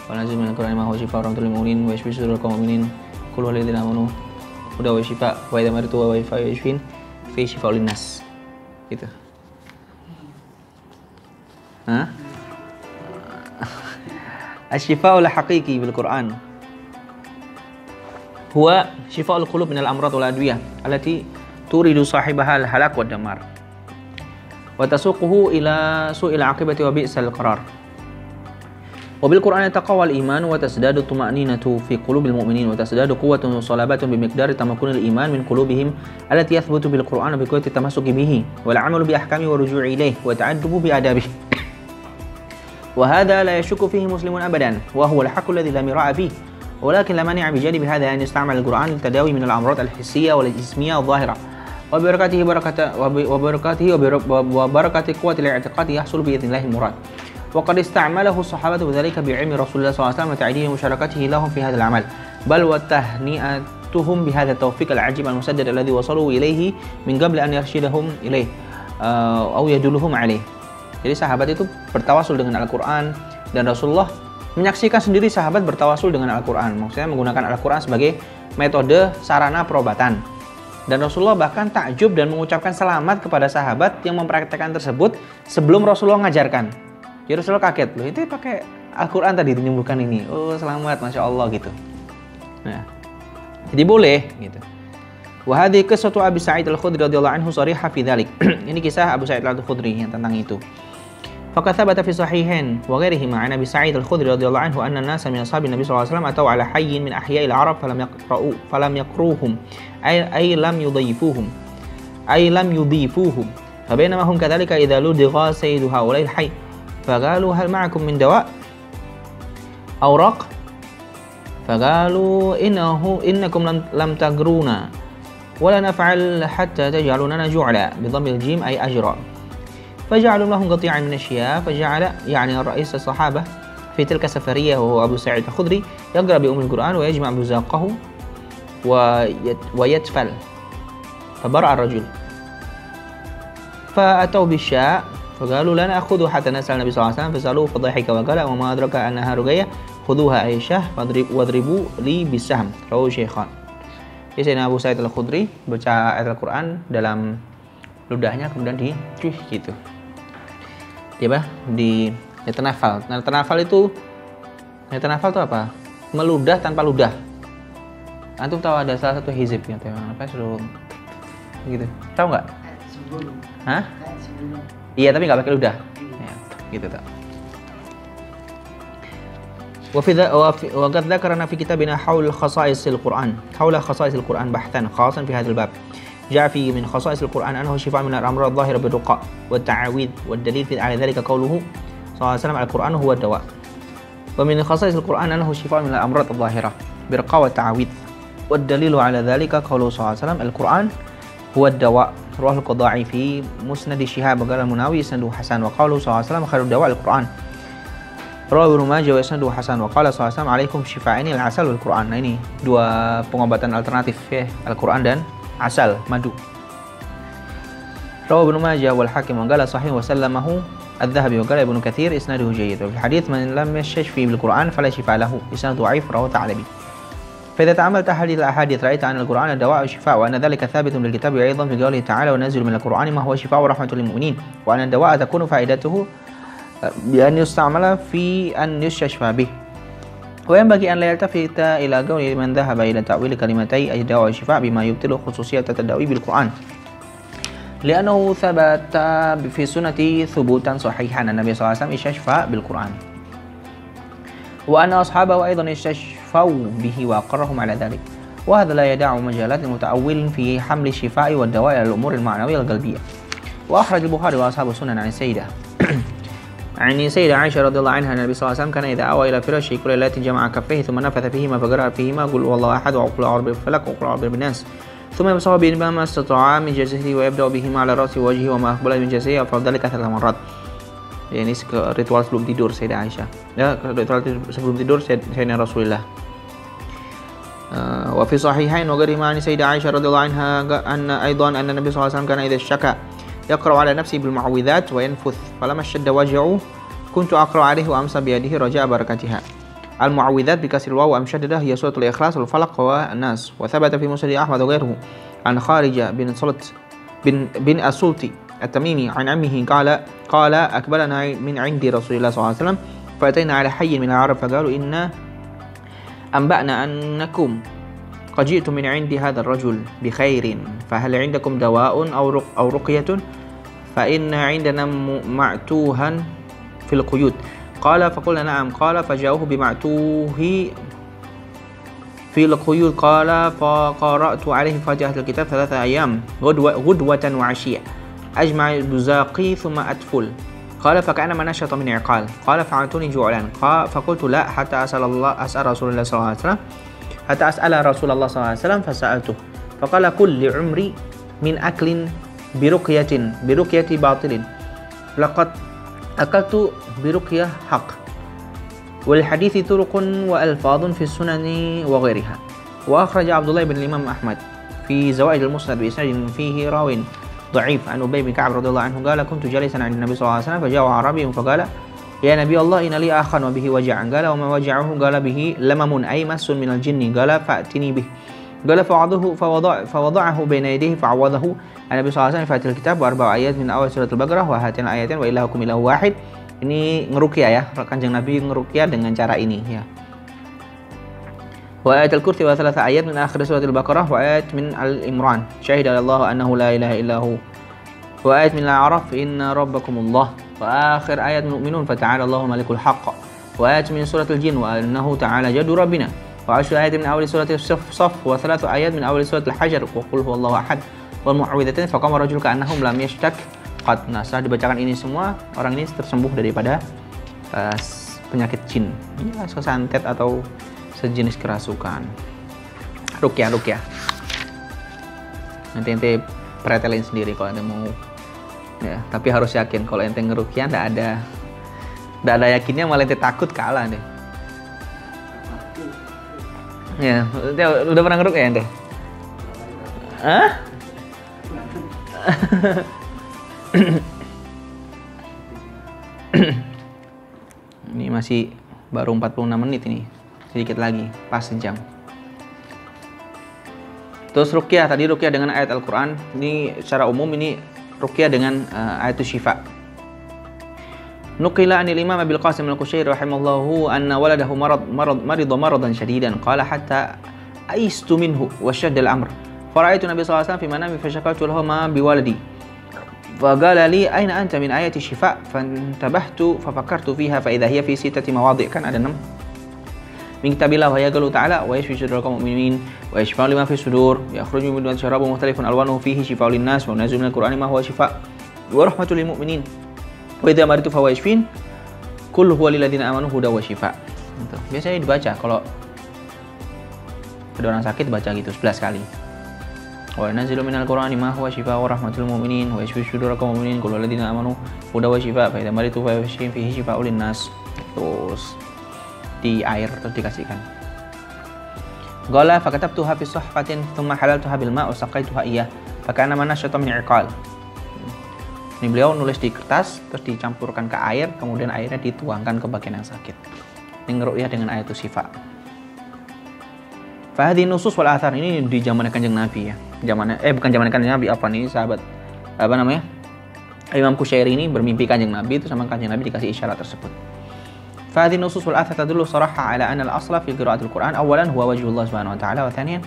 Wa nunazzilu minal qur'ani ma huwa shifaa'un wa rahmatun lil mu'minin wa yashfi sudurul mu'minin qul huwal ladzina amanu hudan wa shifaa' wa idza maritu wa yashfin fi shifaa'un linnas. Gitu. Hah? Asy-syifaa'ul haqiqi bil Qur'an huwa syifa'ul qulub minal amrad wal adwiyah allati turidu sahibaha al halak wad damar wa tasuquhu ila su'il aqibati wa bi'sal qarar. Wa bil Qur'ani taqawwal iman wa tasdadu tuma'ninatu fi qulubil mu'minin wa tasdadu quwwatun wa salabatun bi miqdari tamakkunil iman min qulubihim allati yathbutu bil Qur'an bi quwwati tamassuki bihi wal 'amalu bi ahkami wa ruju'i ilayhi wa ta'addubu bi adabihi. Wa hadha la yashukku fihi muslimun abadan wa huwa al-haqqu alladhi la mira'a fihi. ولكن لا مانع بجانب هذا أن يستعمل القرآن للتداوي من الأمراض الحسية والجسمية الظاهرة wa barakatihi wa barakati quwwatil i'tiqadi yahsul bi idznillahil murad. Wa qad ista'malahu as-sahabatu bidzalika bi'ilmi Rasulullah sallallahu alaihi wasallam wa ta'dili musyarakatihi lahum fi hadzal amal. Bal wa tahni'atuhum bi hadzal tawfiq al-'ajib al-musaddad alladhi wasalu ilayhi min qabli an yarshidahum ilayhi aw yadulluhum alayhi. Jadi sahabat itu bertawasul dengan Al-Qur'an dan Rasulullah menyaksikan sendiri sahabat bertawasul dengan Al-Qur'an. Maksudnya menggunakan Al-Qur'an sebagai metode sarana perobatan. Dan Rasulullah bahkan takjub dan mengucapkan selamat kepada sahabat yang mempraktekkan tersebut sebelum Rasulullah mengajarkan. Jadi Rasulullah kaget, loh itu pakai Al-Quran tadi menyembuhkan ini. Oh selamat, Masya Allah gitu. Nah, jadi boleh gitu. Wa hadhihi qissatu Abi Sa'id Al-Khudri radhiyallahu anhu sharihah fi dzalik. Ini kisah Abu Sa'id Al-Khudri yang tentang itu. Faqad thabata fi sahihain wa ghairihima an Abi Sa'id Al-Khudri radhiyallahu anhu anna an-nasa min ashabin Nabi sallallahu alaihi wasallam ataw ala hayyin min ahya'il Arab falam yaqruhum ay lam yudhifuhum fabainama hum kadzalika idza ludigha sayyidu haula'il hayy faqalu hal ma'akum min dawa' awraq faqalu innakum lam tagruna wa la naf'al hatta taj'aluna ju'la bi dhammil jim ay ajra. فجعلوا لهم قطيعا من الشياه فجعل يعني الرئيس الصحابة في تلك السفرية وهو أبو سعيد الخدري يقرأ بأم القرآن ويجمع بزاقه ويتفل فبرأ الرجل فأتوا بالشاء فقالوا لا نأخذه حتى نسأل النبي صلى الله عليه وسلم فسألوه فضحك وقال وما أدرك أنها رقية خذوها أي شاه واضربوا لي بالسهم رواه الشيخان. Jadi Abu Sa'id Al-Khudri baca ayat Al-Quran dalam ludahnya kemudian dicuih gitu. Ya, Yatanafal. Nah, yatanafal itu apa? Meludah tanpa ludah. Antum tahu ada salah satu hizib yang apa suruh gitu. Tahu nggak? Sebelum. Hah? Sebelum. Iya, tapi nggak pakai ludah. Ya, gitu tak. وقد ذكرنا في كتابنا حول خصائص القرآن بحثا خاصا في هذا الباب. جاء في من خصائص القرآن أنه شفاء من الأمراض الظاهرة بالرقاء والتعاويذ والدليل على ذلك قوله صلى الله عليه وسلم القرآن هو الدواء. ومن خصائص القرآن أنه شفاء من الأمراض الظاهرة بالرقاء والتعاويذ والدليل على ذلك قوله صلى الله عليه وسلم القرآن هو الدواء. رواه القضاعي في مسند الشهاب وقال المناوي إسناده حسن وقوله صلى الله عليه وسلم خير الدواء القرآن. رواه ابن ماجه وإسناده حسن وقال صلى الله عليه وسلم عليكم شفاءني العسل والقرآن. Nah ini dua pengobatan alternatif ya, Al-Quran dan asal, madu. رواه ابن ماجه والحاكم وقال صحيح وسلمه الذهبي وقال ابن كثير إسناده جيد. وفي الحديث من لم يستشفي بالقرآن فلا شفاء له إسناده ضعيف رواه الثعلبي. فإذا تأملت هذه الأحاديث رأيت أن القرآن دواء وشفاء وأن ذلك ثابت بالكتاب أيضا في قوله تعالى وننزل من القرآن ما هو شفاء ورحمة للمؤمنين وأن الدواء تكون فائدته بأن يستعمل في أن يستشفى به. وينبغي أن لا يلتفت إلى قول من ذهب إلى تأويل كلمتي الدواء والشفاء بما يبطل خصوصية التداوي بالقرآن لأنه ثبت في سنة ثبوتا صحيحا أن النبي صلى الله عليه وسلم استشفى بالقرآن وأن أصحابه أيضا استشفوا به وأقرهم على ذلك وهذا لا يدع مجالات المتأول في حمل الشفاء والدواء إلى الأمور المعنوية القلبية. وأخرج البخاري وأصحاب السنن عن سيدة عائشة رضي الله عنها النبي صلى الله عليه وسلم كان إذا أوى إلى فراشه كل ليلة جمع كفيه ثم نفث فيهما فقرأ فيهما قل والله أحد وقل أعوذ بالفلق وقل أعوذ بالناس ثم يمسح بهما ما استطاع من جسده ويبدأ بهما على رأسه ووجهه وما أقبل من جسده وفعل ذلك 3 مرات. Ya, ini ritual sebelum tidur Sayyidah Aisyah. Ya, ritual sebelum tidur Sayyidina Rasulullah. وفي صحيحين وغيرهما عن سيدة عائشة رضي الله عنها أن أيضا أن النبي صلى الله عليه وسلم كان إذا اشتكى يقرأ على نفسه بالمعوذات وينفث فلما اشتد وجعه كنت أقرأ عليه وأمسى بيده رجاء بركتها. المعوذات بكسر الواو وأمشدده هي سورة الإخلاص والفلق والناس. وثبت في مسند أحمد وغيره عن خارجة بن السلطي التميمي عن عمه قال أقبلنا من عند رسول الله صلى الله عليه وسلم فأتينا على حي من العرب فقالوا إن أنبأنا أنكم قد جئتم من عند هذا الرجل بخير فهل عندكم دواء أو رقية فإن عندنا معتوها في القيود قال فقلنا نعم قال فجاءوه بمعتوه في القيود قال فقرأت عليه فاتحة الكتاب 3 أيام غدوة وعشية أجمع البزاقي ثم أتفل قال فكأنما نشط من عقال قال فعلتني جوعان فقلت لا حتى أسأل رسول الله صلى الله عليه وسلم فسألته فقال كل لعمري min aklin biruqyati batilin laqad akaltu biruqyah haqq wal hadithi turuqun wa alfadun fi sunani wa ghairiha wa akhraja Abdullah bin Imam Ahmad fi Zawaid al-Musnad bi isnadin fihi rawin ضعيف عن أبي بن كعب رضي الله عنه قال كنت جالسا عند النبي صلى الله عليه وسلم فجاء أعرابي فقال يا نبي الله إن لي أخا وبه وجع قال وما وجعه قال به لمم أي مس من الجن قال فأتني به قال فوضعه بين يديه فعوضه النبي صلى الله عليه وسلم فأتى الكتاب وأربع آيات من أول سورة البقرة وهاتين الآيتين وإلهكم إله واحد. Ini ngeruqyah ya, Kanjeng Nabi ngeruqyah dengan cara ini ya. Wa ayatul kursi wa thalatha ayat min akhir surah al-Baqarah wa ayat min al-Imran. Syahida Allah annahu la ilaha illahu. Wa ayat min al-A'raf inna rabbakumullah. Wa akhir ayat mu'minun fata'ala Allahu malikul haqq. Wa ayat min surah al-Jin wa annahu ta'ala jaddu rabbina. Wa 10 ayat min awal surah as-Saff wa 3 ayat min awal surah al-Hajar wa qul huwallahu ahad wal mu'awwidhatain faqama rajul ka'annahum lam yashtak qad. Nah, setelah dibacakan ini semua, orang ini tersembuh daripada penyakit jin. Ya, sesantet atau sejenis kerasukan. Ruqyah. Nanti ente pretelin sendiri kalau ente mau. Ya, tapi harus yakin kalau ente ngeruqyah enggak ada yakinnya malah ente takut kalah deh. Ya, udah pernah ngeruqyah ente? Hah? Ini masih baru 46 menit ini. Sedikit lagi, pas sejam. Terus ruqyah, tadi ruqyah dengan ayat Al-Quran. Ini secara umum ini ruqyah dengan ayat syifa. Nuqila anil Imam Abil Qasim al-Qushairi rahimahullahu anna waladahu maradan syadidan qala hatta aistu minhu wa shadda al-amr fara'aitu Nabi sallallahu alaihi wasallam fi manami fashakartu lahu ma biwaladi faqala li aina anta min ayati syifa fantabahtu fafakkartu fiha fa idha hiya fi 6 mawadhi'. Kan ada 6 min kitabillah wa yaqulu ta'ala wa yashfi sudurul mu'minin wa yashfa lima fi sudur yakhruju min syarabin mukhtalifun alwanuhu fihi shifaa'un lin-nas wa yunazzilu minal qur'ani ma huwa shifaa' wa rahmatul lil mu'minin wa idza maritu fa huwa yashfin qul huwa lil ladzina amanu hudan wa shifaa'. Gitu. Biasanya dibaca kalau ada orang sakit baca gitu 11 kali. Wa yunazzilu minal qur'ani ma huwa shifaa'un wa rahmatul lil mu'minin wa yashfi sudurul mu'minin qul huwa lil ladzina amanu hudan wa shifaa' fa idza maritu fa huwa yashfin fihi shifaa'un lin-nas. Terus di air terus dikasihkan. Qala fakatabtuha fi suhfatin thumma halaltuha bil ma' wa saqaituha iyyah fa kana manashata min iqal. Ini beliau nulis di kertas terus dicampurkan ke air, kemudian airnya dituangkan ke bagian yang sakit. Ini ngeruqyah dengan ayat syifa. Fa hadhihi nusus wal athar, ini di zaman Kanjeng Nabi ya. Bukan zaman Kanjeng Nabi, apa nih sahabat Imam Qushairi ini bermimpi Kanjeng Nabi, itu sama Kanjeng Nabi dikasih isyarat tersebut. فهذه النصوص والآثار تدل صراحة على أن الأصل في قراءة القرآن أولا هو وجه الله سبحانه وتعالى وثانيا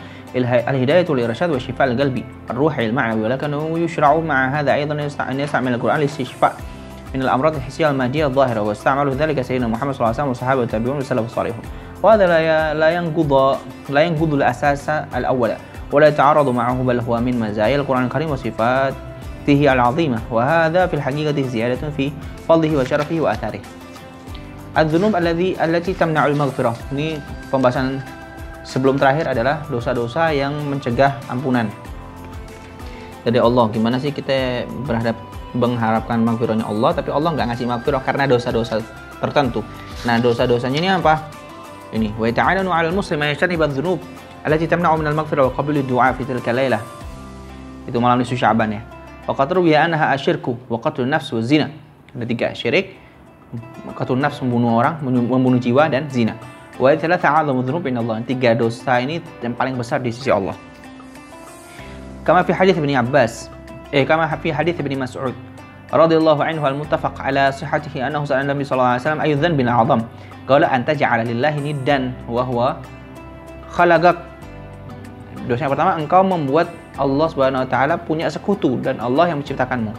الهداية للإرشاد والشفاء القلبي الروحي المعنوي ولكنه يشرع مع هذا أيضا أن يستعمل القرآن للاستشفاء من الأمراض الحسية المادية الظاهرة واستعمله ذلك سيدنا محمد صلى الله عليه وسلم والصحابة والتابعون والسلف الصالحون وهذا لا ينقض الأساس الأول ولا يتعارض معه بل هو من مزايا القرآن الكريم وصفاته العظيمة وهذا في الحقيقة زيادة في فضله وشرفه وآثاره. Adzunub allati tamna'ul maghfirah. Ini pembahasan sebelum terakhir adalah dosa-dosa yang mencegah ampunan dari Allah. Gimana sih kita mengharapkan maghfirahnya Allah, tapi Allah nggak ngasih maghfirah karena dosa-dosa tertentu. Nah, dosa-dosanya ini apa? Ini wa ta'alanu 'alal muslimi yajtanibu adz-dzunub allati tamna'u minal maghfirah wa qabuli du'a fi tilka lailah. Itu malam nisfu Sya'ban ya. Wa qad ruwiya annaha asyirku wa qatlun nafs wa zina. Ada 3, syirik, qatlun nafs, membunuh orang, membunuh jiwa, dan zina. Wa thalatha 'adzamu dzunub inallah. 3 dosa ini yang paling besar di sisi Allah. Kama fi hadits Ibnu Abbas, kama fi hadits Ibnu Mas'ud radhiyallahu anhu al-muttafaq ala sihhatihi annahu sa'ala Nabi sallallahu alaihi wasallam ayu dzanbin a'zam. Qala an taj'ala lillahi niddan wa huwa khalaqak. Dosa yang pertama, engkau membuat Allah Subhanahu wa taala punya sekutu dan Allah yang menciptakanmu.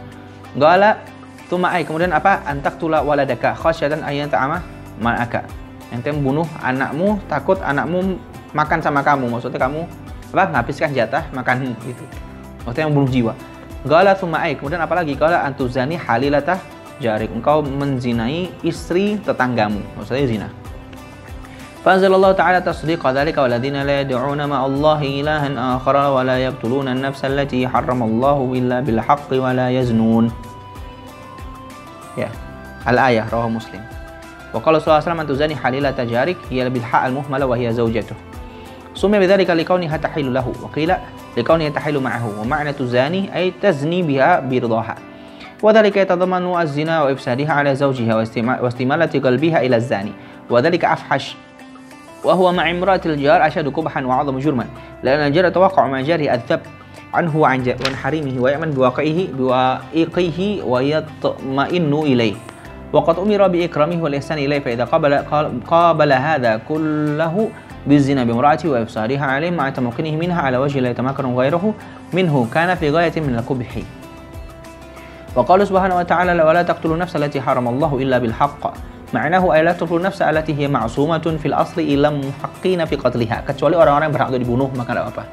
Qala kemudian apa? Antaktula waladaka khasyatan ayyan ta'ama ma'aka. Ente membunuh anakmu, takut anakmu makan sama kamu. Maksudnya kamu menghabiskan jatah makanmu gitu. Maksudnya membunuh jiwa. Qala kemudian apa lagi? Qala antuzani halilatah jarik. Engkau menzinai istri tetanggamu. Maksudnya zina. فأنزل الله تعالى تصديق ذلك والذين لا يدعون مع الله إلها آخر ولا يقتلون النفس التي حرم الله إلا بالحق ولا يزنون. Ya, al-ayah rawahu Muslim. Wa qala sallallahu alaihi wasallam tuzani halilata jarik hiya bil ha al-muhmala wa hiya zawjatuh. Summa bidzalika liqauniha tahillu lahu wa qila liqauniha tahillu ma'ahu wa ma'na tuzani ay tazni biha birdaha. Wa dhalika yatadammanu az-zina wa ifsadiha ala zawjiha wa istimalati qalbiha ila az-zani. Wa dhalika afhash وهو مع امرأة الجار أشد قبحا وأعظم جرما لأن الجار يتوقع مع جاره الذب عنه وعن حريمه ويأمن بواقعه ويطمئن إليه وقد أمر بإكرامه والإحسان إليه فإذا قابل هذا كله بالزنا بامرأته وإبصارها عليه مع تمكنه منها على وجه لا يتمكن غيره منه كان في غاية من القبح. وقال سبحانه وتعالى ولا تقتلوا النفس التي حرم الله إلا بالحق. Ma'nahu ay la taqtulu nafsa allati hiya ma'sumatun fil asli illa muhaqqina fi qatliha, kecuali orang-orang yang berhak untuk dibunuh maka tidak apa-apa.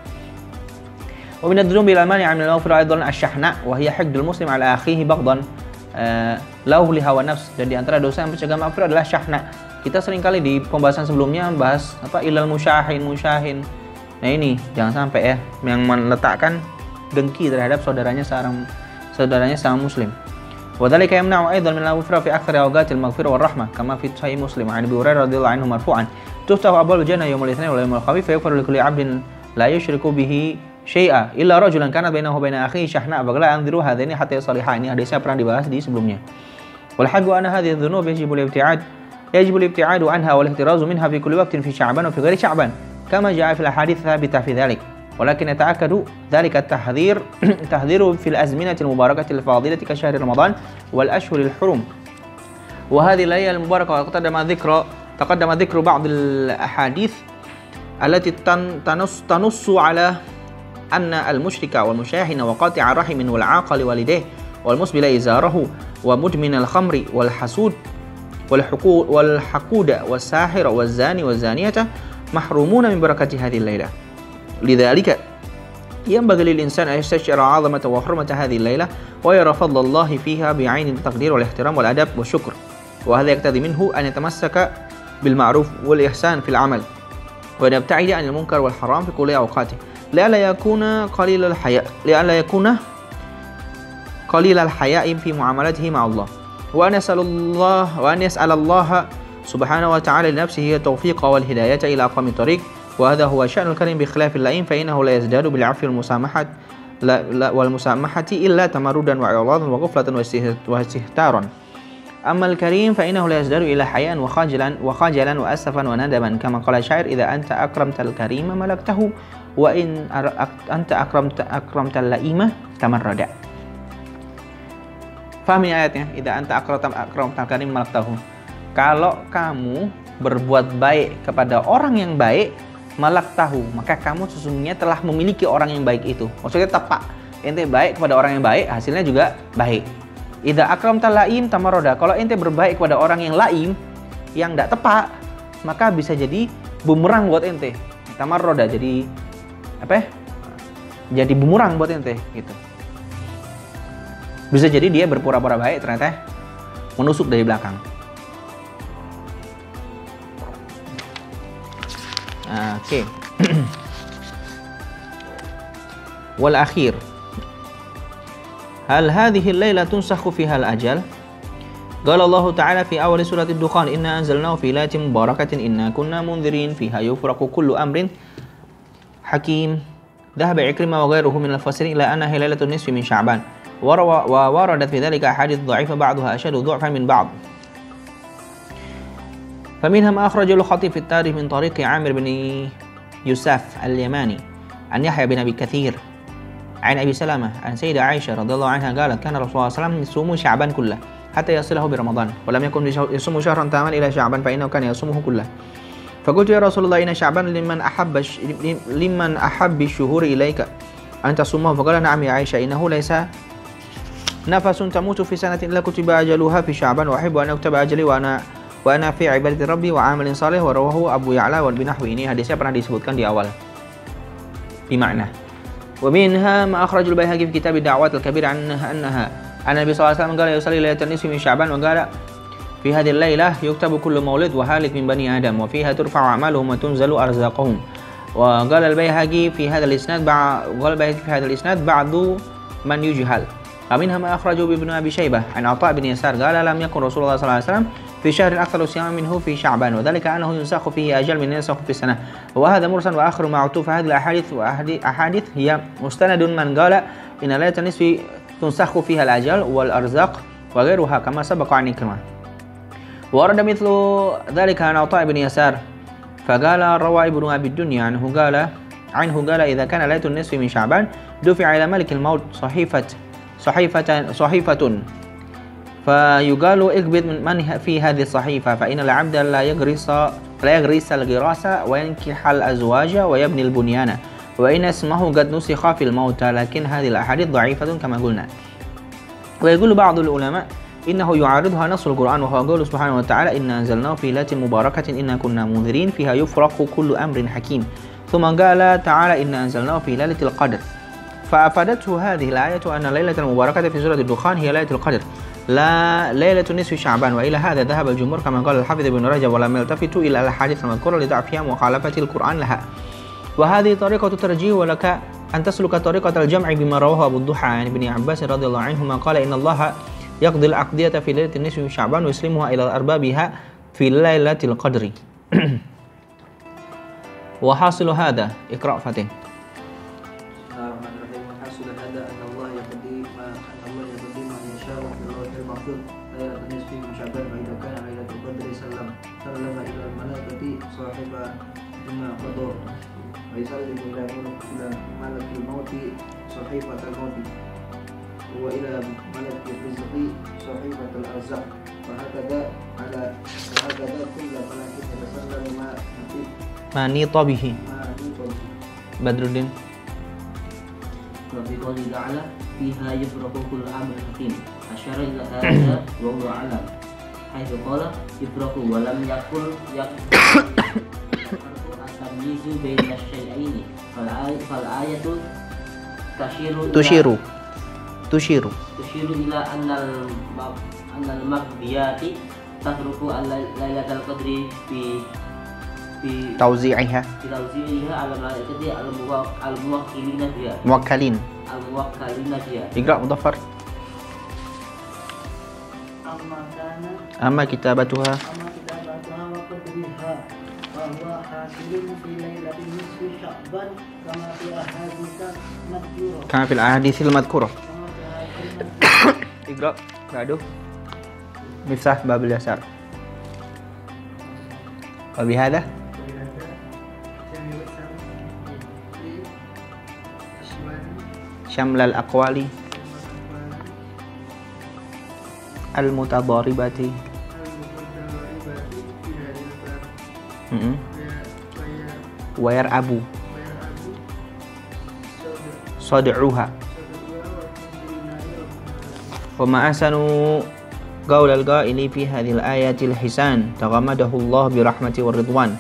Wa min ad-dhunubi al-mani' min al-maghfirah aidan asy-syahna wa hiya haqdul muslim ala akhihi baghdan lahu li hawa nafs. Dan di antara dosa yang mencegah maghfirah adalah syahna. Kita sering kali di pembahasan sebelumnya bahas ilal musyahin. Nah ini jangan sampai ya yang meletakkan dengki terhadap saudaranya sama muslim. وذلك يمنع أيضا من المغفرة في أكثر أوقات المغفرة والرحمة كما في صحيح مسلم عن أبي هريرة رضي الله عنه مرفوعا تفتح أبواب الجنة يوم الاثنين واليوم الخميس فيغفر لكل عبد لا يشرك به شيئا إلا رجلا كانت بينه وبين أخيه شحناء فقال أنذروا هذين حتى يصلحا. Ini hadisnya pernah dibahas di sebelumnya. والحق أن هذه الذنوب يجب الابتعاد عنها والاحتراز منها في كل وقت في شعبان وفي غير شعبان كما جاء في الأحاديث الثابتة في ذلك. ولكن يتأكد ذلك التحذير في الأزمنة المباركة الفاضلة كشهر رمضان والأشهر الحرم. وهذه الليالي المباركة تقدم ذكر بعض الأحاديث التي تنص على أن المشرك والمشاحن وقاطع الرحم والعاقل والديه والمسبل إزاره ومدمن الخمر والحسود والحقود والساحر والزاني والزانية محرومون من بركة هذه الليلة. لذلك ينبغي للإنسان أن يستشعر عظمة وحرمة هذه الليلة ويرى فضل الله فيها بعين التقدير والاحترام والأدب والشكر. وهذا يقتضي منه أن يتمسك بالمعروف والإحسان في العمل وأن يبتعد عن المنكر والحرام في كل أوقاته لئلا يكون قليل الحياء في معاملته مع الله وأن يسأل الله سبحانه وتعالى لنفسه التوفيق والهداية إلى أقوم الطريق. وهذا هو شأن الكريم بخلاف اللئيم فإنه لا يزداد بالعفو والمسامحة إلا تمردا وإعراضا وغفلة واستهتارا. أما الكريم فإنه لا يزداد إلى حياء وخجلا وأسفا وندما كما قال الشاعر إذا أنت أكرمت الكريم ملكته وإن أنت أكرمت اللئيم تمردا. Fahami ayatnya, idza anta akramtal karim malaktahu. Kalau kamu berbuat baik kepada orang yang baik, malaktahu, maka kamu sesungguhnya telah memiliki orang yang baik itu. Maksudnya tepat. Ente baik kepada orang yang baik, hasilnya juga baik. Idza akramtal laim tamarroda. Kalau ente berbaik kepada orang yang laim, yang tidak tepat, maka bisa jadi bumerang buat ente. Tamarroda jadi apa ya? Jadi bumerang buat ente gitu. Bisa jadi dia berpura-pura baik ternyata menusuk dari belakang. Oke. Wal akhir. Hal hadhihi al-laila tunsakhu fiha al-ajal? Qala Allah Ta'ala fi awal surah Ad-Dukhan inna anzalnahu fi lailatin mubarakatin inna kunna munzirin fiha yufraqu kullu amrin hakim. Dhahaba Ikrimah wa ghayruhu min al-mufassirin ila annaha lailatul nisfi min Sya'ban. ووردت في ذلك أحاديث ضعيفة بعضها أشد ضعفا من بعض فمنها ما أخرج الخطيب في التاريخ من طريق عامر بن يوسف اليماني عن يحيى بن أبي كثير عن أبي سلمة عن سيدة عائشة رضي الله عنها قالت كان رسول الله صلى الله عليه وسلم يصوم شعبان كله حتى يصله برمضان ولم يكن يصوم شهرا تاما إلى شعبان فإنه كان يصومه كله فقلت يا رسول الله إن شعبان لمن أحب الشهور إليك أن تصومه فقال نعم يا عائشة إنه ليس نفس تموت في سنة إلا كتب أجلها في شعبان وأحب أن أكتب أجلي وأنا في عبادة ربي وعمل صالح ورواه أبو يعلى بنحو. Ini hadisnya pernah disebutkan di awal بمعنى ومنها ما أخرج البيهقي في كتاب الدعوات الكبير عنها أن النبي صلى الله عليه وسلم قال يصلي ليلة النصف من شعبان وقال في هذه الليلة يكتب كل مولود وهالك من بني آدم وفيها ترفع أعمالهم وتنزل أرزاقهم. وقال البيهقي في هذا الإسناد بعض من يجهل ومنها ما أخرجه ابن أبي شيبة عن عطاء بن يسار قال لم يكن رسول الله صلى الله عليه وسلم في شهر أكثر صياما منه في شعبان وذلك أنه ينسخ فيه أجل من ينسخ في السنة. وهذا مرسل وآخر ما عطوف هذه الأحاديث هي مستند من قال إن ليلة النصف تنسخ فيها الأجل والأرزاق وغيرها كما سبق عن كلمة. ورد مثل ذلك عن عطاء بن يسار فقال روى ابن أبي الدنيا عنه قال إذا كان ليلة النصف من شعبان دفع إلى ملك الموت صحيفة فيقال اكبت من في هذه الصحيفة فإن العبد لا يغرس الغراسة وينكح الأزواج ويبني البنيان وإن اسمه قد نسخ في الموتى لكن هذه الأحاديث ضعيفة كما قلنا. ويقول بعض العلماء إنه يعارضها نص القرآن وهو قوله سبحانه وتعالى إنا أنزلناه في ليلة مباركة إنا كنا منذرين فيها يفرق كل أمر حكيم. ثم قال تعالى إنا أنزلناه في ليلة القدر فأفادته هذه الآية أن ليلة المباركة في سورة الدخان هي ليلة القدر لا ليلة نصف شعبان. وإلى هذا ذهب الجمهور كما قال الحافظ ابن رجب ولم يلتفتوا إلى الأحاديث المذكورة لضعفها ومخالفة القرآن لها. وهذه طريقة الترجيح ولك أن تسلك طريقة الجمع بما رواه أبو الضحى عن ابن عباس رضي الله عنهما قال إن الله يقضي الأقضية في ليلة النصف من شعبان ويسلمها إلى أربابها في ليلة القدر. وحاصل هذا اقرأ فتح. حاصل هذا أن الله يقضي ما يشاء في اللوح المحفوظ ليلة النصف من شعبان وإذا كان ليلة القدر سلم إلى الملائكة صاحب بما قضى ويسلم إلى ملك الموت صحيفة الموت وإلى ملك الرزق صحيفة الأرزاق وهكذا كل ملائكة يتسلم ما نيط به. بدرالدين. وفي قوله تعالى فيها يفرق كل أمر حكيم أشار إلى هذا وهو أعلم حيث قال يفرق ولم يقل التمييز بين الشيئين فالآية تشير إلى أن المقضيات تترك ليلة القدر في توزيعها على الملائكة الموكلين بها. اقرأ مظفر. أما كتابتها وقدرها فهو حاصل في ليلة نصف شعبان كما في الأحاديث المذكورة. اقرأ بعده مفتاح باب اليسار. وبهذا شمل الأقوال المتضاربة ويرأب صدعها وما أحسن قول القائل في هذه الآية الحسان تغمده الله برحمة والرضوان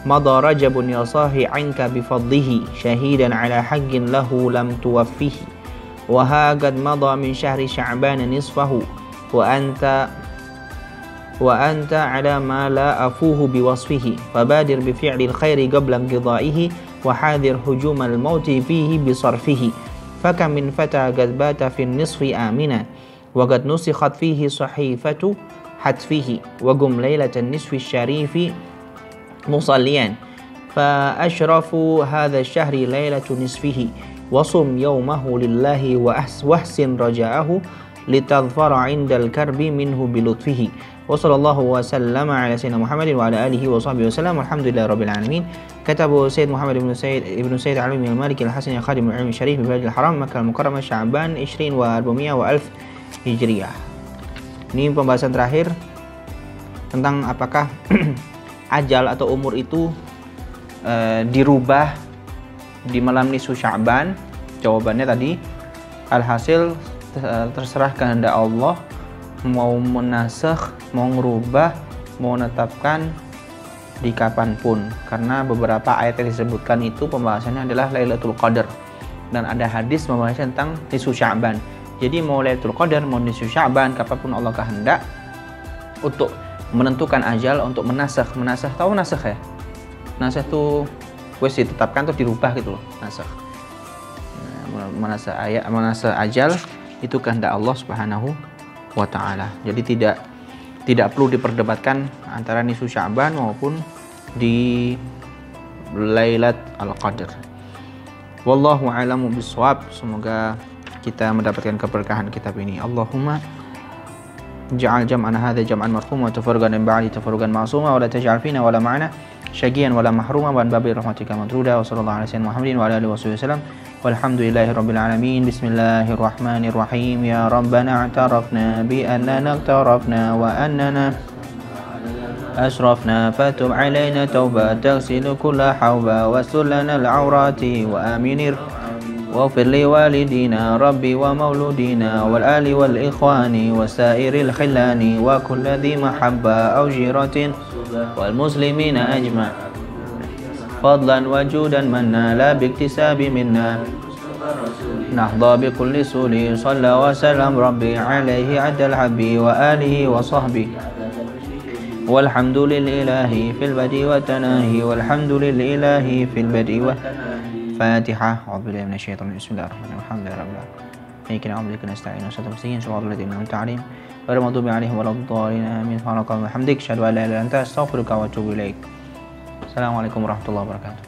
مضى رجب يصاحي عنك بفضله شهيدا على حق له لم توفيه وها قد مضى من شهر شعبان نصفه وأنت على ما لا أفوه بوصفه فبادر بفعل الخير قبل انقضائه وحاذر هجوم الموت فيه بصرفه فكم من فتى قد بات في النصف آمنا وقد نسخت فيه صحيفة حتفه وقم ليلة النصف الشريف مصليا فأشرف هذا الشهر ليلة نصفه وصم يومه لله واحسن رجاءه لتظفر عند الكرب منه بلطفه وصلى الله وسلم على سيدنا محمد وعلى آله وصحبه وسلم والحمد لله رب العالمين. كتبه سيد محمد ابن سيد علي المالكي الحسن خادم العلم الشريف ببلاد الحرام مكة المكرمة شعبان 20 و400 و1000 Hijriyah. Ini pembahasan terakhir tentang apakah ajal atau umur itu dirubah di malam nisfu Sya'ban. Jawabannya tadi alhasil terserah kehendak Allah mau menasakh, mau ngerubah, mau menetapkan di kapanpun, karena beberapa ayat yang disebutkan itu pembahasannya adalah Lailatul Qadar dan ada hadis membahas tentang nisfu Sya'ban. Jadi mau Lailatul Qadar, mau nisfu Sya'ban, kapanpun Allah kehendak untuk menentukan ajal, untuk menasakh. Tahu nasakh ya? Nasakh itu wes ditetapkan atau dirubah gitu loh, nasakh. Menasakh ajal itu kehendak Allah Subhanahu wa taala. Jadi tidak perlu diperdebatkan antara nisfu Sya'ban maupun di Lailat Al-Qadar. Wallahu a'lamu bissawab. Semoga kita mendapatkan keberkahan kitab ini. Allahumma ja'al jam'ana hadza jam'an marhuma wa tafarruqan min ba'di tafarruqan ma'suma wa la taj'al fina wa la ma'ana syaqiyan wa la mahruma wa an babi rahmatika madruda wa sallallahu alaihi Muhammadin wa ala alihi wasallam walhamdulillahi rabbil alamin. Bismillahirrahmanirrahim. Ya rabbana i'tarafna bi annana i'tarafna wa annana أسرفنا فتب علينا توبة تغسل كل حوبة واستر لنا العورات وآمن واغفر لوالدينا ربي ومولودينا والآل والإخوان وسائر الخلان وكل ذي محبة أو جيرة والمسلمين أجمع فضلا وجودا منا لا باكتساب منا نحظى بكل سول صلى وسلم ربي عليه عد الحبي وآله وصحبه والحمد لله في البدء والتناهي والحمد لله في البدء والفاتحة. أعوذ بالله من الشيطان الرجيم. بسم الله الرحمن الرحيم. الحمد لله رب العالمين. إياك نعبد وإياك نستعين اهدنا الصراط صراط الذين أنعمت عليهم غير المغضوب عليهم ولا الضالين آمين. سبحانك اللهم وبحمدك أشهد أن لا إله إلا أنت أستغفرك وأتوب إليك. السلام عليكم ورحمة الله وبركاته.